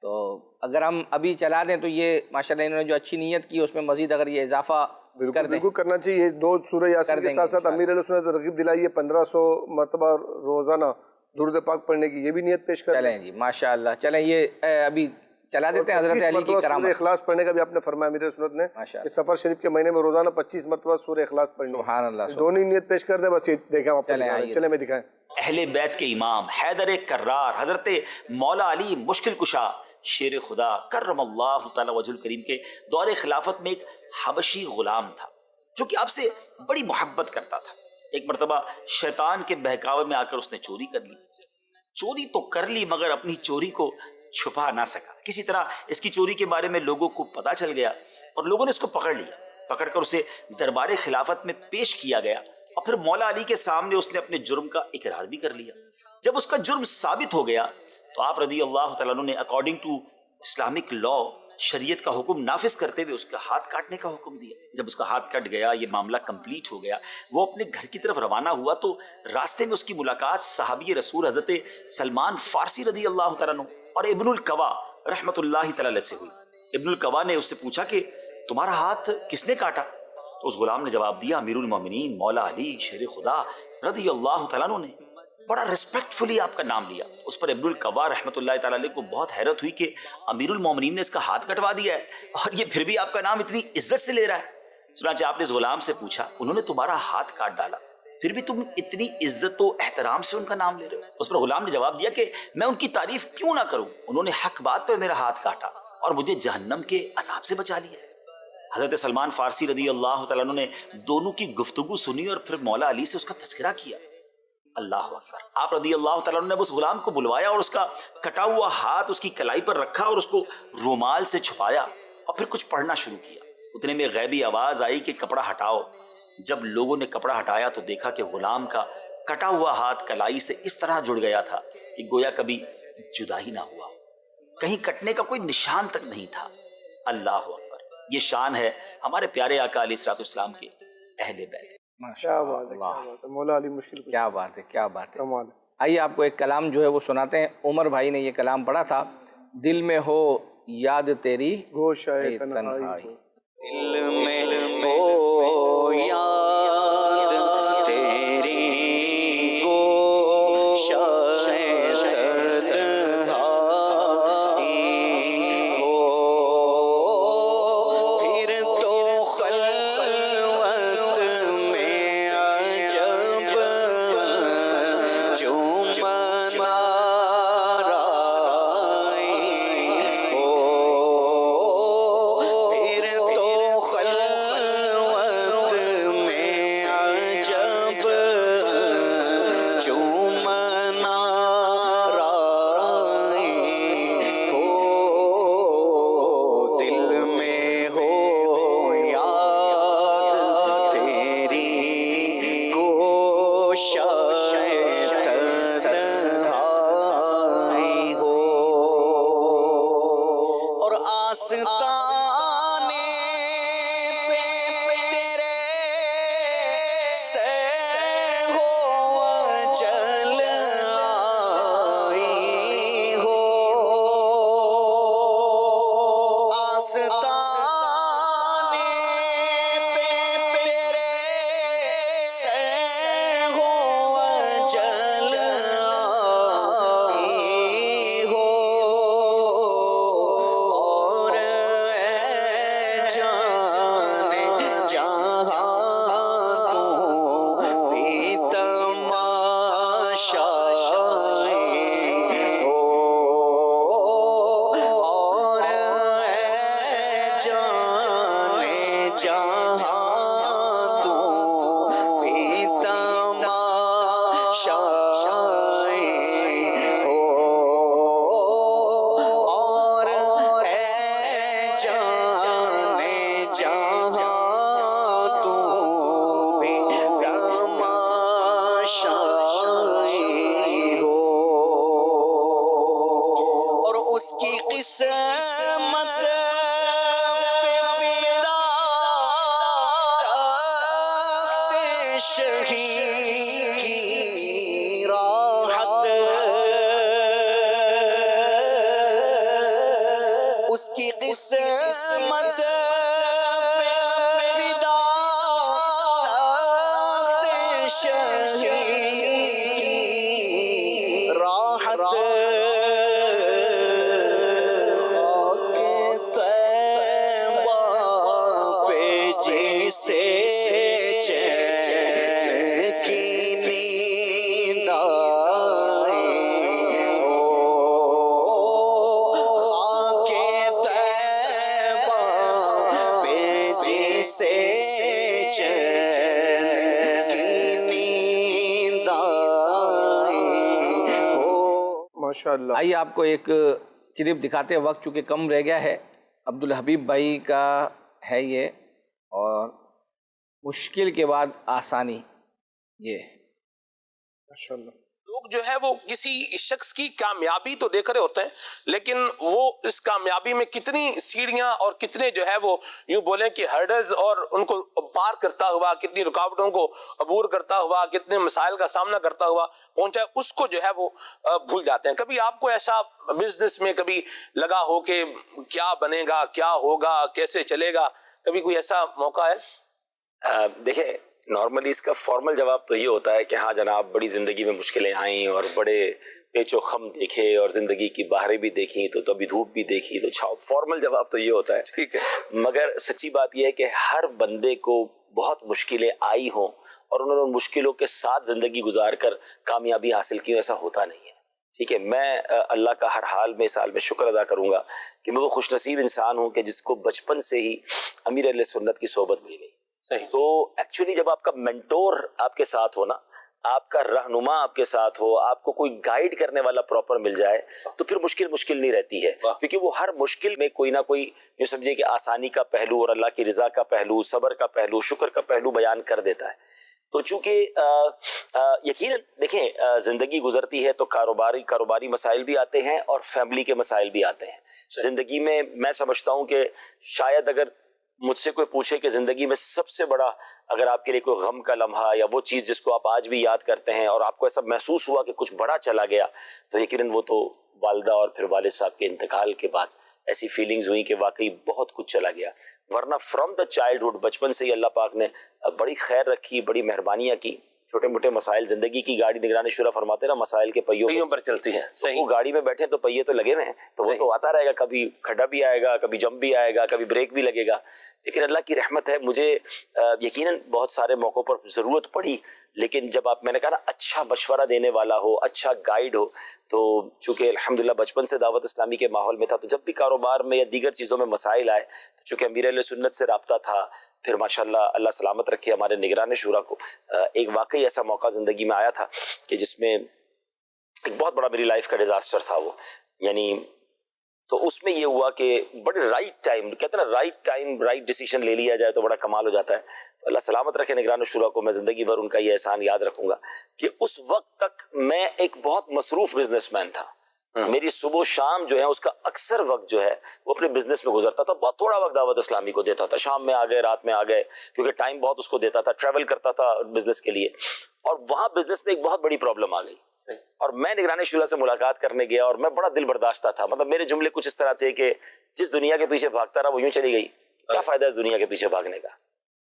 تو اگر ہم ابھی چلا دیں تو یہ ماشاءاللہ انہوں نے جو اچھی نیت کی اس میں مزید اگر یہ اضافہ کر دیں بالکل کرنا چاہیے. 2 سورہ یاسین کے ساتھ ساتھ امیر علیہ سنت ترغیب دلائی ہے 1500 مرتبہ روزانہ درود پاک پڑھنے کی، یہ بھی نیت پیش کریں. چلیں جی ماشاءاللہ. چلیں یہ ابھی چلا دیتے ہیں. حضرت علی کی کرامت سورہ اخلاص پڑھنے کا بھی آپ نے فرمایا امیر علیہ سنت نے کہ سفر شریف کے مہینے میں روزانہ 25 مرتبہ سورہ اخلاص پڑھنی. سبحان اللہ. دونوں ہی نیت پیش کر دیں. بس یہ دیکھیں آپ چلیں میں دکھائیں. اہل بیت کے امام حیدر کرار حضرت مولا علی مشکل کشا شیر خدا کرم اللہ تعالی وجہ الکریم کے دور خلافت میں ایک حبشی غلام تھا جو کہ آپ سے بڑی محبت کرتا تھا. ایک مرتبہ شیطان کے بہکاوے میں آ کر اس نے چوری کر لی. چوری تو کر لی مگر اپنی چوری کو چھپا نہ سکا. کسی طرح اس کی چوری کے بارے میں لوگوں کو پتا چل گیا اور لوگوں نے اس کو پکڑ لیا. پکڑ کر اسے دربار خلافت میں پیش کیا گیا اور پھر مولا علی کے سامنے اس نے اپنے جرم کا اقرار بھی کر لیا. جب اس کا جرم ثابت ہو گیا تو آپ رضی اللہ تعالیٰ عنہ نے اکارڈنگ ٹو اسلامک لا شریعت کا حکم نافذ کرتے ہوئے اس کا ہاتھ کاٹنے کا حکم دیا. جب اس کا ہاتھ کٹ گیا یہ معاملہ کمپلیٹ ہو گیا وہ اپنے گھر کی طرف روانہ ہوا تو راستے میں اس کی ملاقات صحابی رسول حضرت سلمان فارسی رضی اللہ تعالیٰ عنہ اور ابن القوا رحمۃ اللہ تعالیٰ سے ہوئی. ابن القوا نے اس سے پوچھا کہ تمہارا ہاتھ کس نے کاٹا؟ تو اس غلام نے جواب دیا امیر المومنین مولا علی شیر خدا رضی اللہ تعالیٰ عنہ نے. بڑا ریسپیکٹفلی آپ کا نام لیا. اس پر ابن القوا رحمۃ اللہ تعالیٰ علیہ کو بہت حیرت ہوئی کہ امیر المومنین نے اس کا ہاتھ کٹوا دیا ہے اور یہ پھر بھی آپ کا نام اتنی عزت سے لے رہا ہے. چنانچہ آپ نے اس غلام سے پوچھا انہوں نے تمہارا ہاتھ کاٹ ڈالا پھر بھی تم اتنی عزت و احترام سے ان کا نام لے رہے ہو؟ اس پر غلام نے جواب دیا کہ میں ان کی تعریف کیوں نہ کروں، انہوں نے حق بات پر میرا ہاتھ کاٹا اور مجھے جہنم کے عذاب سے بچا لیا ہے. حضرت سلمان فارسی رضی اللہ تعالیٰ عنہ نے دونوں کی گفتگو سنی اور پھر مولا علی سے اس کا تذکرہ کیا. اللہ اکبر. آپ رضی اللہ تعالیٰ عنہ نے اس غلام کو بلوایا اور اس کا کٹا ہوا ہاتھ اس کی کلائی پر رکھا اور اس کو رومال سے چھپایا اور پھر کچھ پڑھنا شروع کیا. اتنے میں غیبی آواز آئی کہ کپڑا ہٹاؤ. جب لوگوں نے کپڑا ہٹایا تو دیکھا کہ غلام کا کٹا ہوا ہاتھ کلائی سے اس طرح جڑ گیا تھا کہ گویا کبھی جدا ہی نہ ہوا، کہیں کٹنے کا کوئی نشان تک نہیں تھا. اللہ اکبر. یہ شان ہے ہمارے پیارے آقا علیہ الصلوۃ والسلام کے اہل بیت. کیا بات ہے مولا علی مشکل. کیا بات ہے کیا بات ہے. آئیے آپ کو ایک کلام جو ہے وہ سناتے ہیں. عمر بھائی نے یہ کلام پڑھا تھا. دل میں ہو یاد تیری گوشۂ تنہائی، دل میں ہو یاد تیری گوشۂ تنہائی ہو، پھر تو خلوت میں عجب چومن آرائی ہو، پھر تو خلوت میں عجب چومن آرائی ہو، دل میں ہو یاد تیری گوشۂ تنہائی ہو، اور آستانے پہ تیرے سے ہو جل آئی ہو، آستانے پہ تیرے سے ہو جل آئی ہو، اور اے جانے جہاں تو بھی تماشائی ہو، اور اے جانے جہاں تو بھی تماشائی ہو، اور اے جانے جہاں تو بھی تماشائی ہو، اور اس کی قسمت پہ فدا تخت شہی کی راحت، قسمت فدا شہید راحت خاک طیبہ پہ جسے چین کی نیند آئی خاک طیبہ پہ جسے چین کی نیند آئی ماشاءاللہ. آئیے آپ کو ایک کلپ دکھاتے ہیں، وقت چونکہ کم رہ گیا ہے. عبدالحبیب بھائی کا ہے یہ، اور مشکل کے بعد آسانی یہ. ماشاءاللہ. لوگ جو ہے وہ کسی شخص کی کامیابی تو دیکھ رہے ہوتے ہیں، لیکن وہ اس کامیابی میں کتنی سیڑھیاں اور کتنے جو ہے وہ یوں بولیں کہ ہرڈلز اور ان کو پار کرتا ہوا، کتنی رکاوٹوں کو عبور کرتا ہوا، کتنے مسائل کا سامنا کرتا ہوا پہنچا ہے، اس کو جو ہے وہ بھول جاتے ہیں. کبھی آپ کو ایسا بزنس میں کبھی لگا ہو کہ کیا بنے گا، کیا ہوگا، کیسے چلے گا، کبھی کوئی ایسا موقع ہے؟ دیکھیں نارملی اس کا فارمل جواب تو یہ ہوتا ہے کہ ہاں جناب بڑی زندگی میں مشکلیں آئیں اور بڑے پیچ و خم دیکھے اور زندگی کی بہاریں بھی دیکھیں تو کبھی دھوپ بھی دیکھی تو چھاؤ. فارمل جواب تو یہ ہوتا ہے. ٹھیک ہے. مگر سچی بات یہ ہے کہ ہر بندے کو بہت مشکلیں آئی ہوں اور انہوں نے ان مشکلوں کے ساتھ زندگی گزار کر کامیابی حاصل کی، ایسا ہوتا نہیں ہے. ٹھیک ہے. میں اللہ کا ہر حال میں اس حال میں شکر ادا کروں گا کہ میں وہ خوش نصیب انسان ہوں کہ جس کو بچپن سے ہی امیر اہل سنت کی صحبت مل گئی. صحیح. تو ایکچولی جب آپ کا مینٹور آپ کے ساتھ ہو نا، آپ کا رہنما آپ کے ساتھ ہو، آپ کو کوئی گائیڈ کرنے والا پراپر مل جائے تو پھر مشکل نہیں رہتی ہے، کیونکہ وہ ہر مشکل میں کوئی نہ کوئی یوں سمجھے کہ آسانی کا پہلو اور اللہ کی رضا کا پہلو، صبر کا پہلو، شکر کا پہلو بیان کر دیتا ہے. تو چونکہ یقیناً دیکھیں زندگی گزرتی ہے تو کاروباری مسائل بھی آتے ہیں اور فیملی کے مسائل بھی آتے ہیں. زندگی میں سمجھتا ہوں کہ شاید اگر مجھ سے کوئی پوچھے کہ زندگی میں سب سے بڑا اگر آپ کے لیے کوئی غم کا لمحہ یا وہ چیز جس کو آپ آج بھی یاد کرتے ہیں اور آپ کو ایسا محسوس ہوا کہ کچھ بڑا چلا گیا، تو یقیناً وہ تو والدہ اور پھر والد صاحب کے انتقال کے بعد ایسی فیلنگز ہوئی کہ واقعی بہت کچھ چلا گیا. ورنہ فرام دا چائلڈہڈ، بچپن سے ہی اللہ پاک نے بڑی خیر رکھی، بڑی مہربانیاں کی. چھوٹے موٹے مسائل، زندگی کی گاڑی نگران شورا فرماتے نا مسائل کے پہیوں پر چلتی ہے. صحیح. وہ گاڑی میں بیٹھے تو پہیے تو لگے ہوئے ہیں، تو وہ تو آتا رہے گا، کبھی کھڈا بھی آئے گا، کبھی جمپ بھی آئے گا، کبھی بریک بھی لگے گا. لیکن اللہ کی رحمت ہے، مجھے یقیناً بہت سارے موقعوں پر ضرورت پڑی، لیکن جب میں نے کہا نا اچھا مشورہ دینے والا ہو، اچھا گائیڈ ہو، تو چونکہ الحمدللہ بچپن سے دعوت اسلامی کے ماحول میں تھا، تو جب بھی کاروبار میں یا دیگر چیزوں میں مسائل آئے، چونکہ امیر اہل سنت سے رابطہ تھا، پھر ماشاءاللہ اللہ سلامت رکھے ہمارے نگران شورا کو ایک واقعی ایسا موقع زندگی میں آیا تھا کہ جس میں ایک بہت بڑا میری لائف کا ڈیزاسٹر تھا وہ، یعنی تو اس میں یہ ہوا کہ بڑے رائٹ ٹائم، کہتے ہیں نا رائٹ ٹائم رائٹ ڈیسیشن لے لیا جائے تو بڑا کمال ہو جاتا ہے. تو اللہ سلامت رکھے نگران شورا کو، میں زندگی بھر ان کا یہ احسان یاد رکھوں گا کہ اس وقت تک میں ایک بہت مصروف بزنس مین تھا. میری صبح و شام جو ہے اس کا اکثر وقت جو ہے وہ اپنے بزنس میں گزرتا تھا. بہت تھوڑا وقت دعوت اسلامی کو دیتا تھا، شام میں آ گئے، رات میں آ گئے، کیونکہ ٹائم بہت اس کو دیتا تھا، ٹریول کرتا تھا بزنس کے لیے. اور وہاں بزنس میں ایک بہت بڑی پرابلم آ گئی اور میں نگران شورا سے ملاقات کرنے گیا اور میں بڑا دل برداشتہ تھا. مطلب میرے جملے کچھ اس طرح تھے کہ جس دنیا کے پیچھے بھاگتا رہا وہ یوں چلی گئی، کیا فائدہ اس دنیا کے پیچھے بھاگنے کا.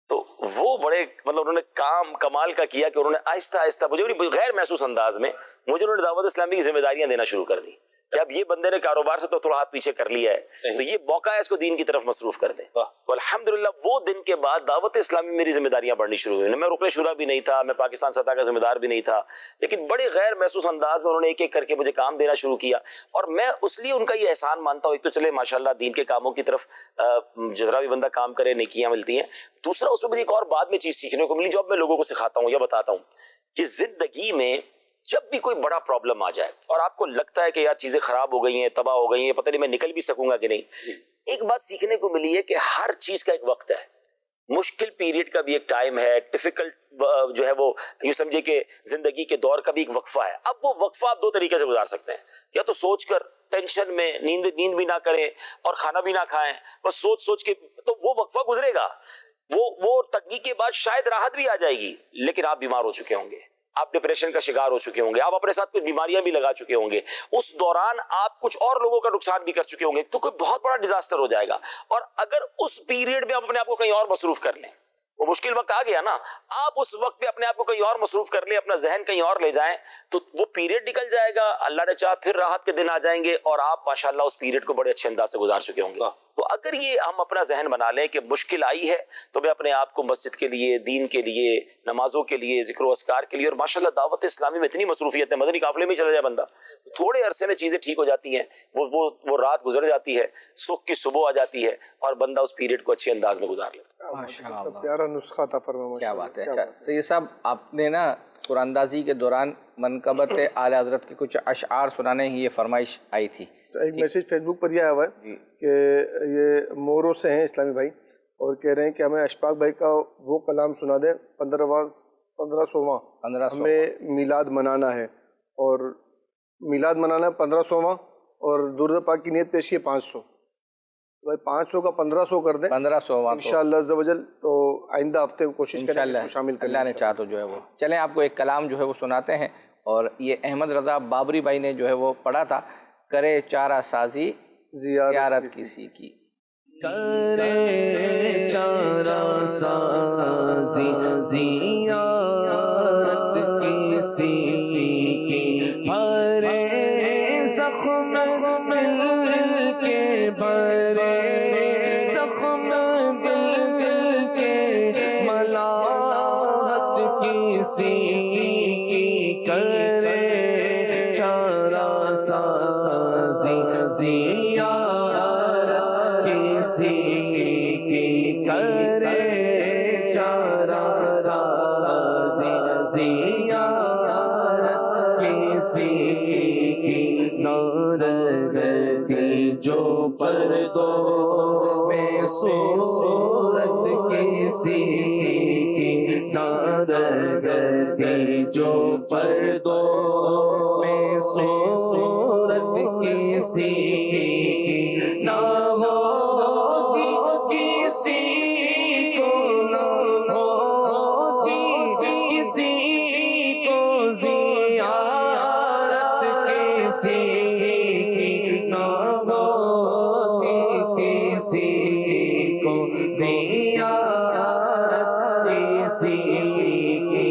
تو وہ بڑے مطلب انہوں نے کام کمال کا کیا کہ انہوں نے آہستہ آہستہ مجھے غیر محسوس انداز میں مجھے انہوں نے دعوت اسلامی کی ذمہ داریاں دینا شروع کر دی کہ اب یہ بندے نے کاروبار سے تو تھوڑا ہاتھ پیچھے کر لیا ہے، تو یہ موقع ہے اس کو دین کی طرف مصروف کر دیں. تو الحمدللہ وہ دن کے بعد دعوت اسلامی میری ذمہ داریاں بڑھنی شروع ہوئی. میں رکن شورا بھی نہیں تھا، میں پاکستان سطح کا ذمہ دار بھی نہیں تھا، لیکن بڑے غیر محسوس انداز میں انہوں نے ایک ایک کر کے مجھے کام دینا شروع کیا. اور میں اس لیے ان کا یہ احسان مانتا ہوں، ایک تو چلے ماشاءاللہ دین کے کاموں کی طرف جتنا بھی بندہ کام کرے نیکیاں ملتی ہیں. دوسرا اس میں مجھے ایک اور بعد میں چیز سیکھنے کو ملی جو اب میں لوگوں کو سکھاتا ہوں یا بتاتا ہوں کہ زندگی میں جب بھی کوئی بڑا پرابلم آ جائے اور آپ کو لگتا ہے کہ یار چیزیں خراب ہو گئی ہیں، تباہ ہو گئی ہیں، پتہ نہیں میں نکل بھی سکوں گا کہ نہیں، ایک بات سیکھنے کو ملی ہے کہ ہر چیز کا ایک وقت ہے. مشکل پیریڈ کا بھی ایک ٹائم ہے، ڈیفیکلٹ جو ہے وہ یوں سمجھے کہ زندگی کے دور کا بھی ایک وقفہ ہے. اب وہ وقفہ آپ دو طریقے سے گزار سکتے ہیں، یا تو سوچ کر ٹینشن میں نیند بھی نہ کریں اور کھانا بھی نہ کھائیں، بس سوچ کے تو وہ وقفہ گزرے گا، وہ تنگی کے بعد شاید راحت بھی آ جائے گی، لیکن آپ بیمار ہو چکے ہوں گے. آپ ڈپریشن کا شکار ہو چکے ہوں گے, آپ اپنے ساتھ کچھ بیماریاں بھی لگا چکے ہوں گے, اس دوران آپ کچھ اور لوگوں کا نقصان بھی کر چکے ہوں گے, تو کوئی بہت بڑا ڈیزاسٹر ہو جائے گا. اور اگر اس پیریڈ میں آپ اپنے آپ کو کہیں اور مصروف کر لیں, وہ مشکل وقت آ گیا نا, آپ اس وقت پہ اپنے آپ کو کہیں اور مصروف کر لیں, اپنا ذہن کہیں اور لے جائیں, تو وہ پیریڈ نکل جائے گا, اللہ نے چاہا پھر راحت کے دن آ جائیں گے اور آپ ماشاءاللہ اس پیریڈ کو بڑے اچھے انداز سے گزار چکے ہوں گے. تو اگر یہ ہم اپنا ذہن بنا لیں کہ مشکل آئی ہے تو میں اپنے آپ کو مسجد کے لیے, دین کے لیے, نمازوں کے لیے, ذکر و اذکار کے لیے, اور ماشاءاللہ دعوت اسلامی میں اتنی مصروفیت ہے, مدنی قافلے میں چلا جائے بندہ, تھوڑے عرصے میں چیزیں ٹھیک ہو جاتی ہیں, وہ رات گزر جاتی ہے, سکھ کی صبح آ جاتی ہے, اور بندہ اس پیریڈ کو اچھے انداز میں گزار لیتا ہے. ماشاءاللہ, پیارا نسخہ تھا فرما. کیا بات ہے. اچھا سید صاحب, آپ نے نا قرآن اندازی کے دوران منقبت اعلیٰ حضرت کے کچھ اشعار سنانے کی یہ فرمائش آئی تھی. ایک میسیج فیس بک پر یہ آیا ہوا ہے کہ یہ مورو سے ہیں اسلامی بھائی, اور کہہ رہے ہیں کہ ہمیں اشفاق بھائی کا وہ کلام سنا دیں 1500واں ہمیں میلاد منانا ہے, اور میلاد منانا ہے 1500واں, اور درود پاک کی نیت پیشی ہے 500. بھائی 500 کا 1500 کر دیں 1500واں انشاءاللہ عز و جل, تو آئندہ ہفتے کوشش کریں اس کو شامل کریں اللہ نے چاہا تو جو ہے وہ. چلیں آپ کو ایک کلام جو ہے وہ سناتے ہیں, اور یہ احمد رضا بابری بھائی نے جو ہے وہ پڑھا تھا, کرے چارہ سازی زیارت کسی کی. کرے چارہ سازی زیارت کسی کی, بھرے زخم دل کے, بھرے زخم دل کے, ملامت کسی کی, کرے چارہ سازی زیارت کسی کی, کرے چارہ سازی زیارت کسی کی, نارگتی جو پردوں میں صورت کسی کی, نارگتی جو پردوں میں صورت کسی کی, نہ ہوتی کسی کو, نہ ہوتی کسی کو زیارت کسی کی, نہ ہوتی کسی کو زیارت کسی کی.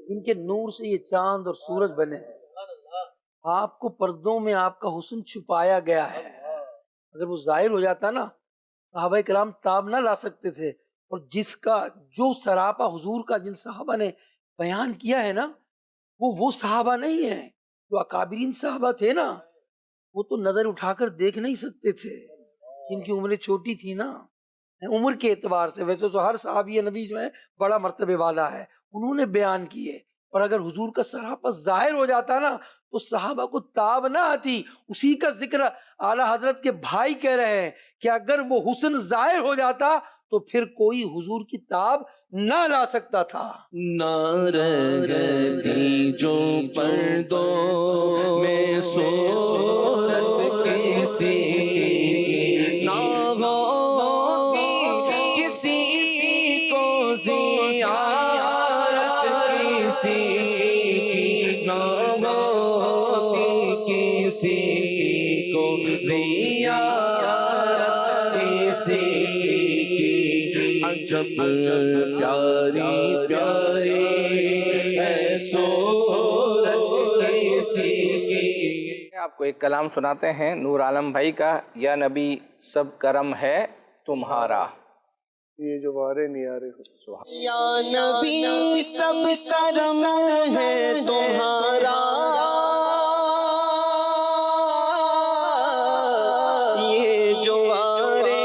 ان کے نور سے یہ چاند اور سورج بنے ہیں, آپ کو پردوں میں آپ کا حسن چھپایا گیا ہے. اگر وہ ظاہر ہو جاتا نا, صحابہ کرام تاب نہ لا سکتے تھے, اور جس کا جو سراپا حضور کا جن صحابہ نے بیان کیا ہے نا, وہ صحابہ نہیں ہیں جو اکابرین صحابہ تھے نا, وہ تو نظر اٹھا کر دیکھ نہیں سکتے تھے, ان کی عمریں چھوٹی تھی نا عمر کے اعتبار سے. ویسے تو ہر صحابی نبی جو ہے بڑا مرتبے والا ہے, انہوں نے بیان کیے, اور اگر حضور کا سراپا ظاہر ہو جاتا نا تو صحابہ کو تاب نہ آتی. اسی کا ذکر اعلیٰ حضرت کے بھائی کہہ رہے ہیں کہ اگر وہ حسن ظاہر ہو جاتا تو پھر کوئی حضور کی تاب نہ لا سکتا تھا. نارگتی جو پردوں میں صورت کسی کی, نہ ہوتی کسی کو زیارت کسی کی, نہ ہوتی کسی کو زیارت کسی کی, عجب پیاری پیاری ہے صورت کسی کی. آپ کو ایک کلام سناتے ہیں نور عالم بھائی کا, یا نبی سب کرم ہے تمہارا. یہ جو وارے نہیں آ رہے ہو, یا نبی سب کرم ہے تمہارا, یہ جو آرے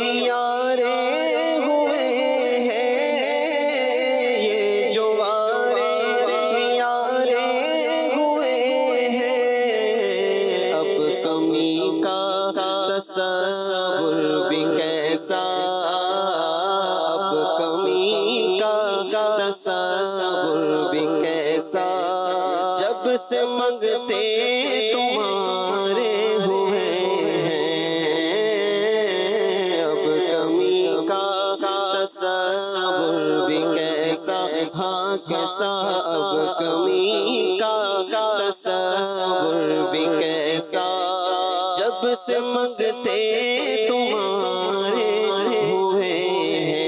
نیارے ہوئے ہیں, یہ جو آرے نیارے ہوئے ہیں, اب کمی کا تصور بھی کیسا, اب کمی کا تصور بھی کیسا, جب سے منگتے تمہارے ہوئے ہیں, اب کمی کا تصور بھی کیسا, کیسا ہاں کیسا اب کمی کا تصور بھی کیسا جب سے منگتے تمہارے ہوئے ہیں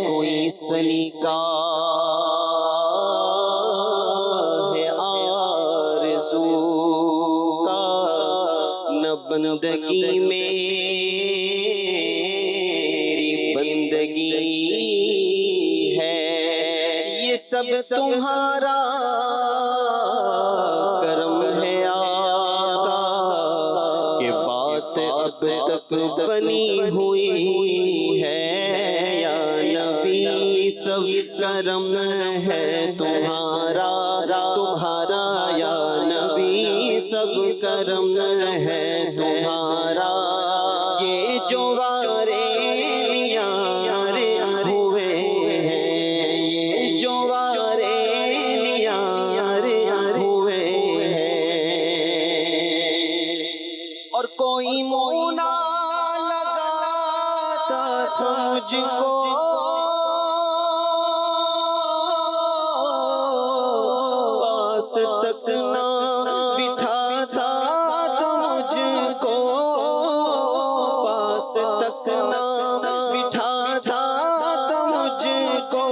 کوئی سلیقہ ہے آرزو کا نہ بندگی میری بندگی ہے یہ سب تمہارا کرم ہے آقا کہ بات اب تک بنی ہوئی ہے یا نبی سب کرم ہے تمہارا تمہارا یا نبی سب کرم ہے تمہارا یہ جو وارے نیارے ہوئے ہیں یہ جو وارے نیارے ہوئے ہیں اور کوئی منہ نہ لگاتا تھا مجھ کو پاس تک نہ بٹھاتا تو مجھ کو پاس تک نہ بٹھاتا تو مجھ کو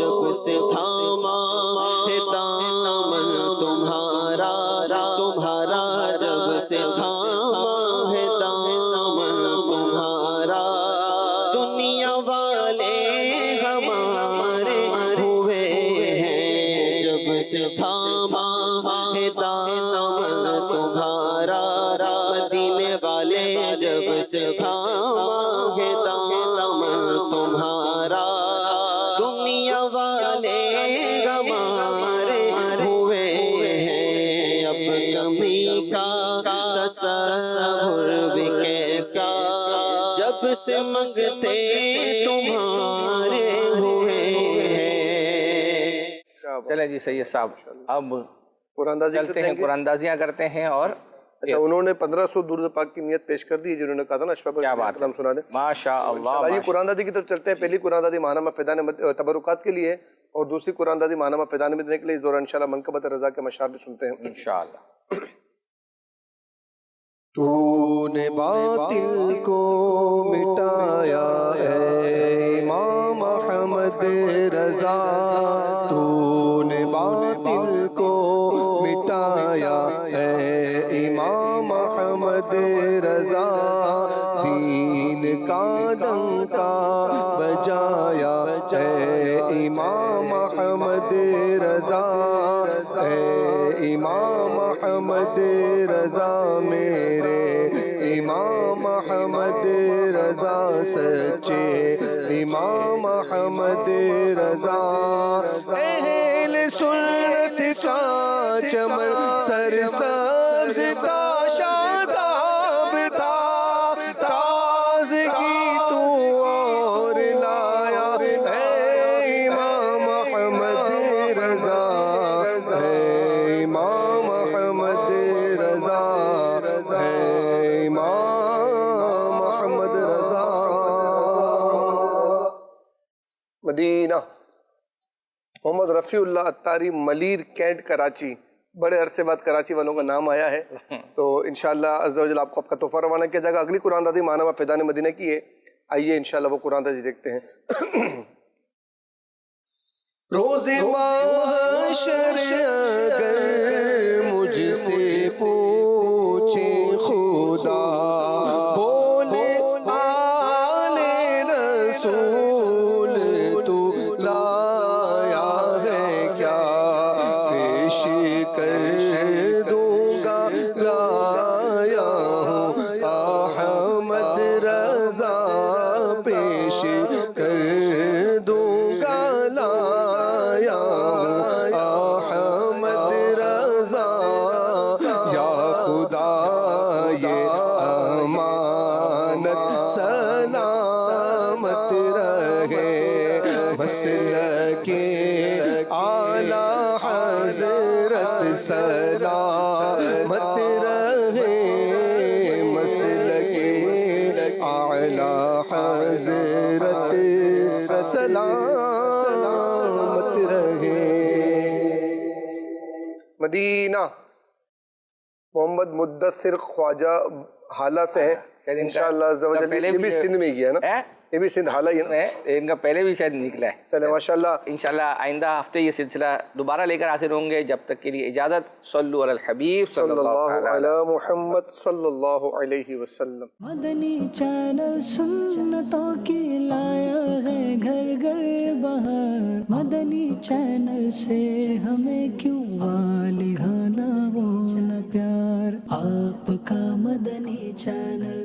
جب سے تھاما ہے دامن تمہارا تمہارا جب سے تھاما ہے دامن تمہارا دنیا والے ہمارے ہوئے ہیں جب سے تھاما ہے دامن تمہارا مدینے والے جب سے تھاما ہے دامن تمہارا دنیا والے ہمارے ہوئے ہیں اب کمی کا تصور بھی کیسا جب سے منگتے تمہارے ہوئے ہیں چلیں جی سید صاحب اب قرآن چلتے ہیں قرآن اندازیاں کرتے ہیں اور اچھا انہوں نے 1500 درود پاک کی نیت پیش کر دی جنہوں نے کہا تھا نا اشفاق کیا بات ہے سنا دیں ماشاء اللہ یہ قرآن دادی کی طرف چلتے ہیں پہلی قرآن دادی ماہنامہ فیضان تبرکات کے لیے اور دوسری قرآن دادی ماہنامہ فیضان مدینہ کے لیے اس دوران انشاءاللہ منقبت رضا کے مشاعر بھی سنتے ہیں انشاءاللہ تو نے باطل کو مٹایا ہے امام احمد رضا تو نے باطل کو مٹایا ہے امام احمد رضا دین کا ڈنکا بجایا ہے امام احمد رضا ہے امام احمد رضا میرے امام احمد رضا سچے امام احمد رضا اہل سنت کا چمن سرسبز تھا شاداب تھا تازگی تو اور لایا اے امام احمد رضا اے امام احمد رضا اے امام احمد رضا مدینہ محمد رفیع اللہ اتاری ملیر کینٹ کراچی بڑے عرصے بعد کراچی والوں کا نام آیا ہے تو انشاءاللہ عز و جل آپ کو آپ کا تحفہ روانہ کیا جائے گا اگلی قرآن دادی ماہنامہ فیضان مدینہ کی ہے آئیے انشاءاللہ وہ قرآن دادی دیکھتے ہیں روز محشر اگر مجھ سے پوچھے خدا بولے آل رسول تو لایا ہے کیا پیش کر دوں گا لایا ہوں احمد رضا پیش کر دوں گا لایا ہوں احمد رضا یا خدا یہ امانت سلامت رہے مسلک اعلی حضرت سلامت رہے مسلک اعلی حضرت سلامت رہے. مدینہ. محمد مدثر خواجہ حالہ سے ہیں انشاءاللہ عز و جل. یہ بھی سندھ میں گیا نا, یہ بھی سندھ حالہ ہی ہے نا, ان کا پہلے بھی شاید نکلا ہے. چلے ماشاءاللہ. انشاءاللہ آئندہ ہفتے یہ سلسلہ دوبارہ لے کر حاضر ہوں گے. جب تک کے لیے اجازت. صلو علی الحبیب صلی اللہ علی محمد صلی اللہ علیہ وسلم. مدنی چینل سنتوں کی لایا ہے گھر گھر بہار. مدنی چینل سے ہمیں کیوں والی گانا وہ نہ پیار. آپ کا مدنی چینل